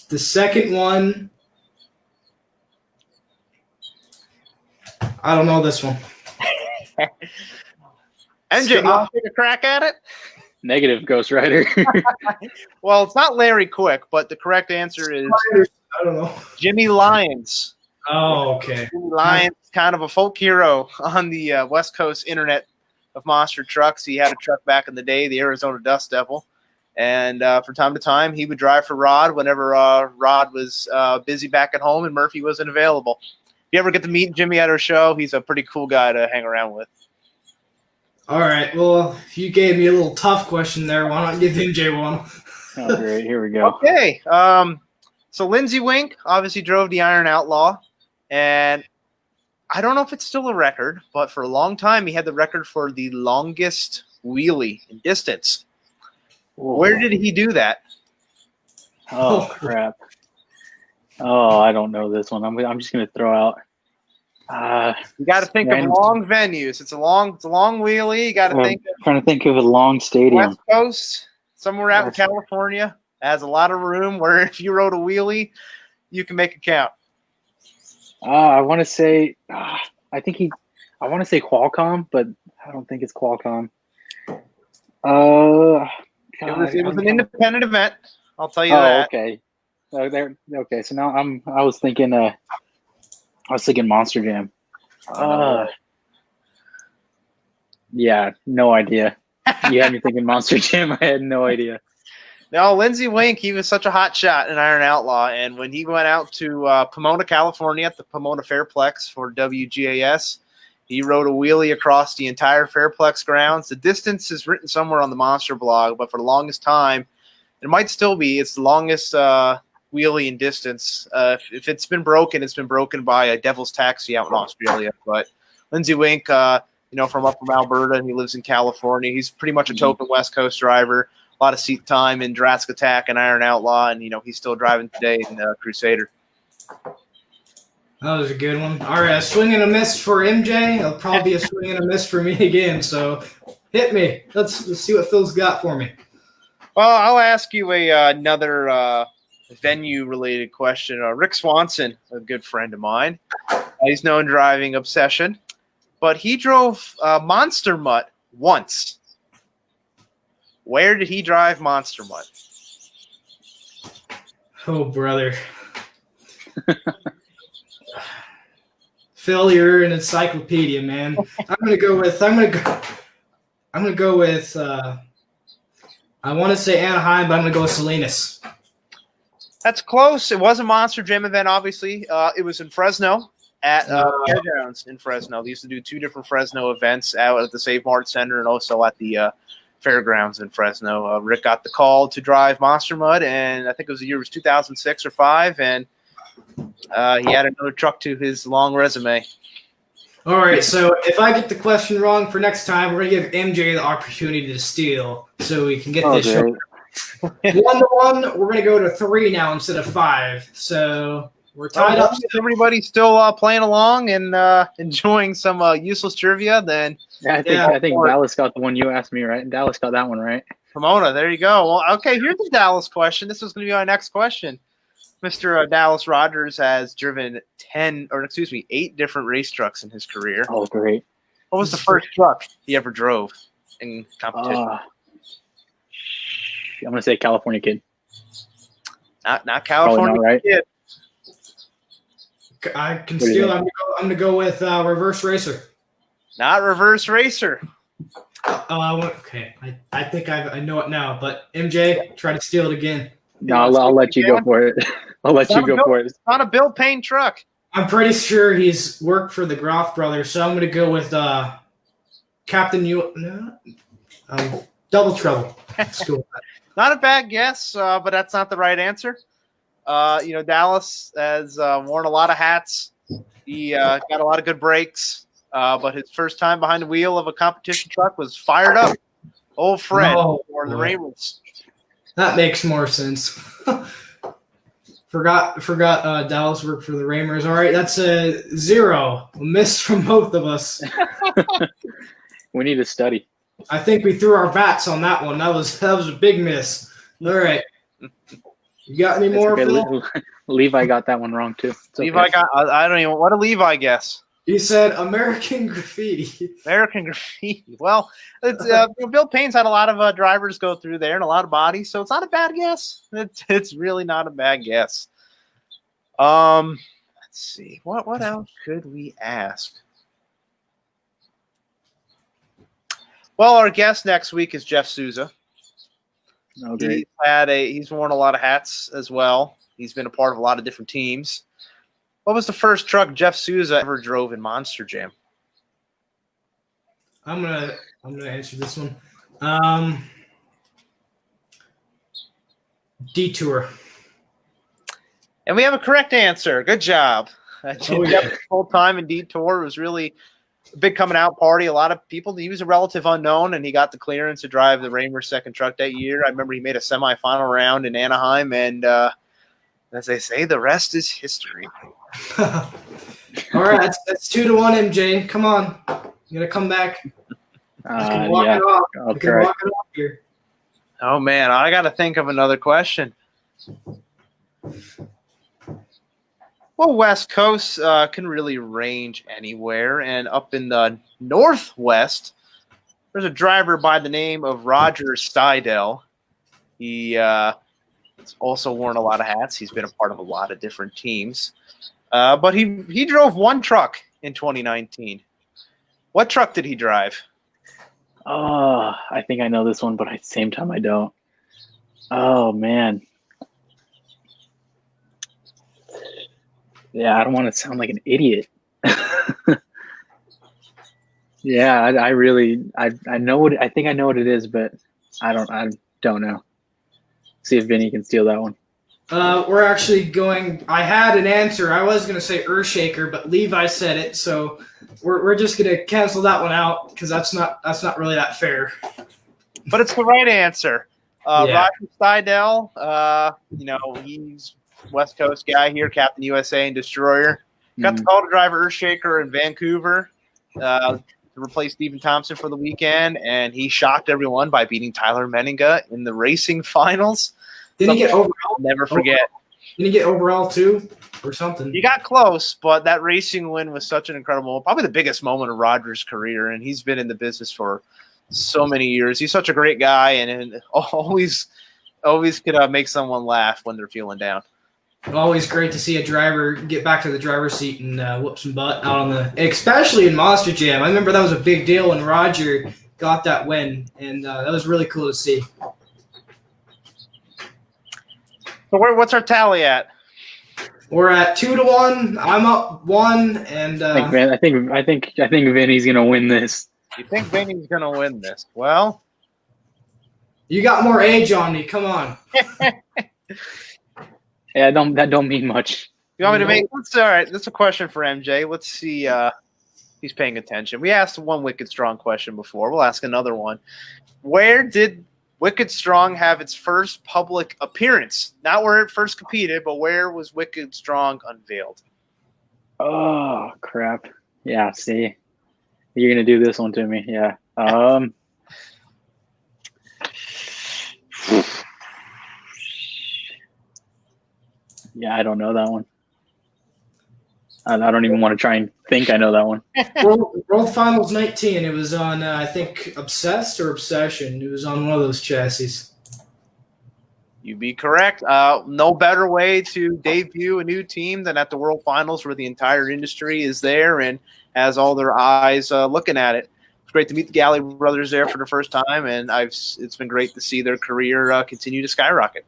The second one, I don't know this one. MJ, you want to take a crack at it? Negative, Ghost Rider. Well, it's not Larry Quick, but the correct answer is I don't know. Jimmy Lyons. Oh, okay. Jimmy Lyons, kind of a folk hero on the West Coast internet of monster trucks. He had a truck back in the day, the Arizona Dust Devil. And from time to time, he would drive for Rod whenever Rod was busy back at home and Murphy wasn't available. If you ever get to meet Jimmy at our show, he's a pretty cool guy to hang around with. All right. Well, you gave me a little tough question there. Why not give MJ one? Oh, great. Here we go. Okay. So Lindsay Wink obviously drove the Iron Outlaw. And I don't know if it's still a record, but for a long time, he had the record for the longest wheelie in distance. Whoa. Where did he do that? Oh, crap. Oh, I don't know this one. I'm just going to throw out. You got to think of long venues. It's a long wheelie. You got to think of trying to think of a long stadium. West Coast, somewhere out in California. Has a lot of room where if you rode a wheelie, you can make it count. I want to say, I want to say Qualcomm, but I don't think it's Qualcomm. It was an independent event. I'll tell you that. Okay. Okay. So now I was thinking Monster Jam. Yeah, no idea. You had me thinking Monster Jam. I had no idea. No, Lindsay Wink, he was such a hot shot in Iron Outlaw. And when he went out to Pomona, California at the Pomona Fairplex for WGAS, he rode a wheelie across the entire Fairplex grounds. The distance is written somewhere on the Monster blog, but for the longest time, it might still be, it's the longest wheelie in distance. If it's been broken, it's been broken by a Devil's Taxi out in Australia. But Lindsay Wink, from up from Alberta, and he lives in California. He's pretty much a token West Coast driver. A lot of seat time in Jurassic Attack and Iron Outlaw, and he's still driving today in Crusader. That was a good one. All right, a swing and a miss for MJ. It'll probably be a swing and a miss for me again. So hit me. Let's see what Phil's got for me. Well, I'll ask you another venue-related question. Rick Swanson, a good friend of mine, he's known driving obsession, but he drove Monster Mutt once. Where did he drive Monster Mutt? Oh, brother. Phil, you're an encyclopedia, man. I'm gonna go with. I want to say Anaheim, but I'm gonna go with Salinas. That's close. It was a Monster Jam event, obviously. It was in Fresno at Fairgrounds in Fresno. They used to do two different Fresno events out at the Save Mart Center and also at the Fairgrounds in Fresno. Rick got the call to drive Monster Mutt, and I think the year was 2006 or 5, and he had another truck to his long resume. All right, so if I get the question wrong for next time, we're going to give MJ the opportunity to steal so we can get this show. 1-1, we're going to go to 3 now instead of 5. So we're tied up. If everybody's still playing along and enjoying some useless trivia, then I think Dallas got the one you asked me, right? Dallas got that one right. Pomona, there you go. Well, okay, here's the Dallas question. This was going to be my next question. Mr. Dallas Rogers has driven 8 different race trucks in his career. Oh, great. What was the first truck he ever drove in competition? I'm going to say California Kid. Not California not, right? Kid. I can steal. I'm going to go with Reverse Racer. Not Reverse Racer. Okay. I think I know it now, but MJ, try to steal it again. No, I'll let you go for it. I'll let you go for it. It's not a Bill Payne truck. I'm pretty sure he's worked for the Groff brothers, so I'm going to go with Captain Double Trouble. That's cool. Not a bad guess, but that's not the right answer. Dallas has worn a lot of hats. He got a lot of good breaks, but his first time behind the wheel of a competition truck was fired up. Old Fred or the Raymond's. That makes more sense. Forgot Dallas worked for the Ramers. All right, that's a 0. A miss from both of us. We need to study. I think we threw our bats on that one. That was a big miss. All right. You got any more, okay. Phil? Levi got that one wrong too. Levi got. I don't even. What a Levi guess. You said American Graffiti. American Graffiti. Well, it's Bill Payne's had a lot of drivers go through there and a lot of bodies, so it's not a bad guess. It's really not a bad guess. Let's see. What else could we ask? Well, our guest next week is Jeff Souza. Oh, great. He's worn a lot of hats as well. He's been a part of a lot of different teams. What was the first truck Jeff Souza ever drove in Monster Jam? I'm gonna answer this one. Detour. And we have a correct answer. Good job. Full time in Detour. It was really a big coming out party. A lot of people. He was a relative unknown, and he got the clearance to drive the Raymer second truck that year. I remember he made a semifinal round in Anaheim, and as they say, the rest is history. All right, that's 2-1, MJ. Come on, you gotta come back. Walk it off. You can walk it off here. Oh man, I got to think of another question. Well, West Coast can really range anywhere, and up in the Northwest, there's a driver by the name of Roger Steidel. He has also worn a lot of hats. He's been a part of a lot of different teams. But he drove one truck in 2019. What truck did he drive? Oh, I think I know this one, but at the same time I don't. Oh, man. Yeah, I don't want to sound like an idiot. Yeah, I know what I think I know what it is, but I don't know. See if Vinny can steal that one. We're actually going. I had an answer. I was going to say Earthshaker, but Levi said it, so we're just going to cancel that one out because that's not really that fair. But it's the right answer. Yeah. Roger Steidel. He's West Coast guy here, Captain USA and Destroyer. Got the call to drive Earthshaker in Vancouver to replace Stephen Thompson for the weekend, and he shocked everyone by beating Tyler Menninga in the racing finals. Didn't he get overall? I'll never forget. Didn't he get overall too, or something? He got close, but that racing win was such an incredible, probably the biggest moment of Roger's career, and he's been in the business for so many years. He's such a great guy, and always could make someone laugh when they're feeling down. Always great to see a driver get back to the driver's seat and whoop some butt out on especially in Monster Jam. I remember that was a big deal when Roger got that win, and that was really cool to see. So what's our tally at? We're at 2-1. I'm up 1, and I think Vinny's gonna win this. You think Vinny's gonna win this? Well, you got more age on me. Come on. Yeah, that don't mean much. You want me to make? All right. That's a question for MJ. Let's see. He's paying attention. We asked one Wicked Strong question before. We'll ask another one. Where did Wicked Strong have its first public appearance? Not where it first competed, but where was Wicked Strong unveiled? Oh crap! Yeah, see, you're gonna do this one to me. Yeah. Yeah, I don't know that one. I don't even want to try and think I know that one. World Finals 19. It was on, I think, Obsessed or Obsession. It was on one of those chassis. You'd be correct. No better way to debut a new team than at the World Finals, where the entire industry is there and has all their eyes looking at it. It's great to meet the Galley brothers there for the first time, and it's been great to see their career continue to skyrocket.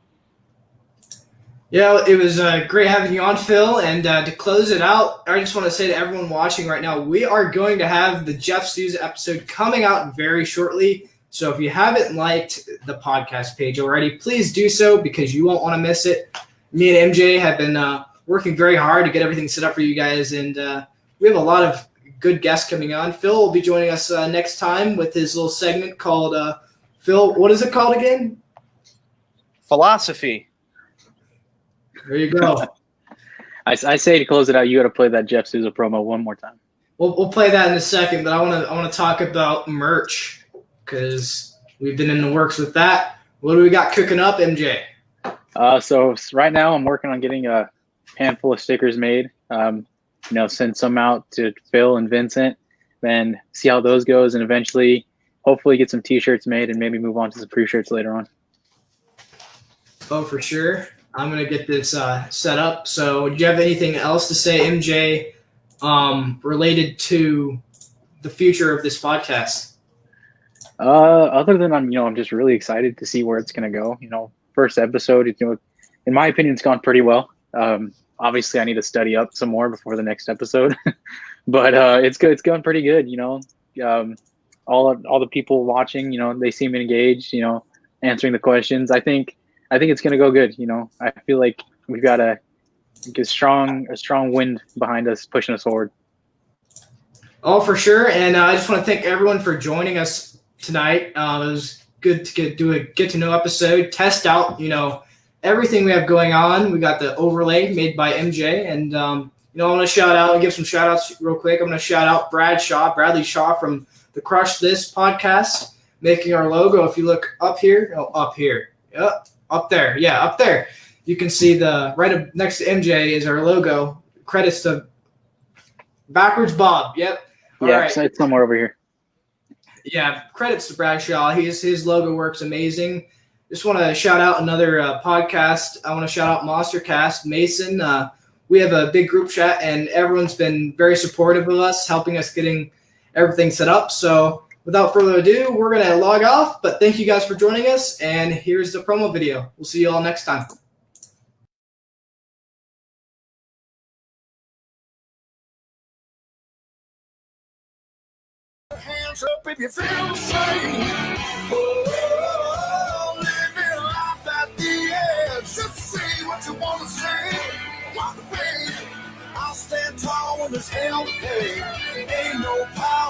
Yeah, it was great having you on, Phil. And to close it out, I just want to say to everyone watching right now, we are going to have the Jeff Souza episode coming out very shortly. So if you haven't liked the podcast page already, please do so because you won't want to miss it. Me and MJ have been working very hard to get everything set up for you guys, and we have a lot of good guests coming on. Phil will be joining us next time with his little segment called Phil. What is it called again? Philosophy. There you go. I say to close it out, you got to play that Jeff Souza promo one more time. We'll play that in a second, but I want to talk about merch because we've been in the works with that. What do we got cooking up, MJ? So right now I'm working on getting a handful of stickers made. send some out to Phil and Vincent, then see how those goes, and eventually, hopefully, get some T-shirts made and maybe move on to some pre-shirts later on. Oh, for sure. I'm gonna get this set up. So, do you have anything else to say, MJ, related to the future of this podcast? Other than I'm just really excited to see where it's gonna go. First episode, in my opinion, it's gone pretty well. Obviously, I need to study up some more before the next episode, but it's good. It's going pretty good. All the people watching, they seem engaged. Answering the questions. I think it's gonna go good. I feel like we've got a strong wind behind us, pushing us forward. Oh, for sure. And I just want to thank everyone for joining us tonight. It was good to do a get to know episode, test out, everything we have going on. We got the overlay made by MJ, and I want to shout out and give some shout outs real quick. I'm going to shout out Bradley Shaw from the Crush This podcast, making our logo. If you look up there, you can see right up next to MJ is our logo. Credits to Backwards Bob. Yep. All right. So it's somewhere over here. Yeah, credits to Brad Shaw. His logo works amazing. Just want to shout out another podcast. I want to shout out Monstercast, Mason. We have a big group chat, and everyone's been very supportive of us, helping us getting everything set up. So without further ado, we're going to log off. But thank you guys for joining us, and here's the promo video. We'll see you all next time. Hands up if you feel the same. Oh, living life at the edge. Just say what you want to say. Walk away. I'll stand tall when there's hell to pay. Ain't no power.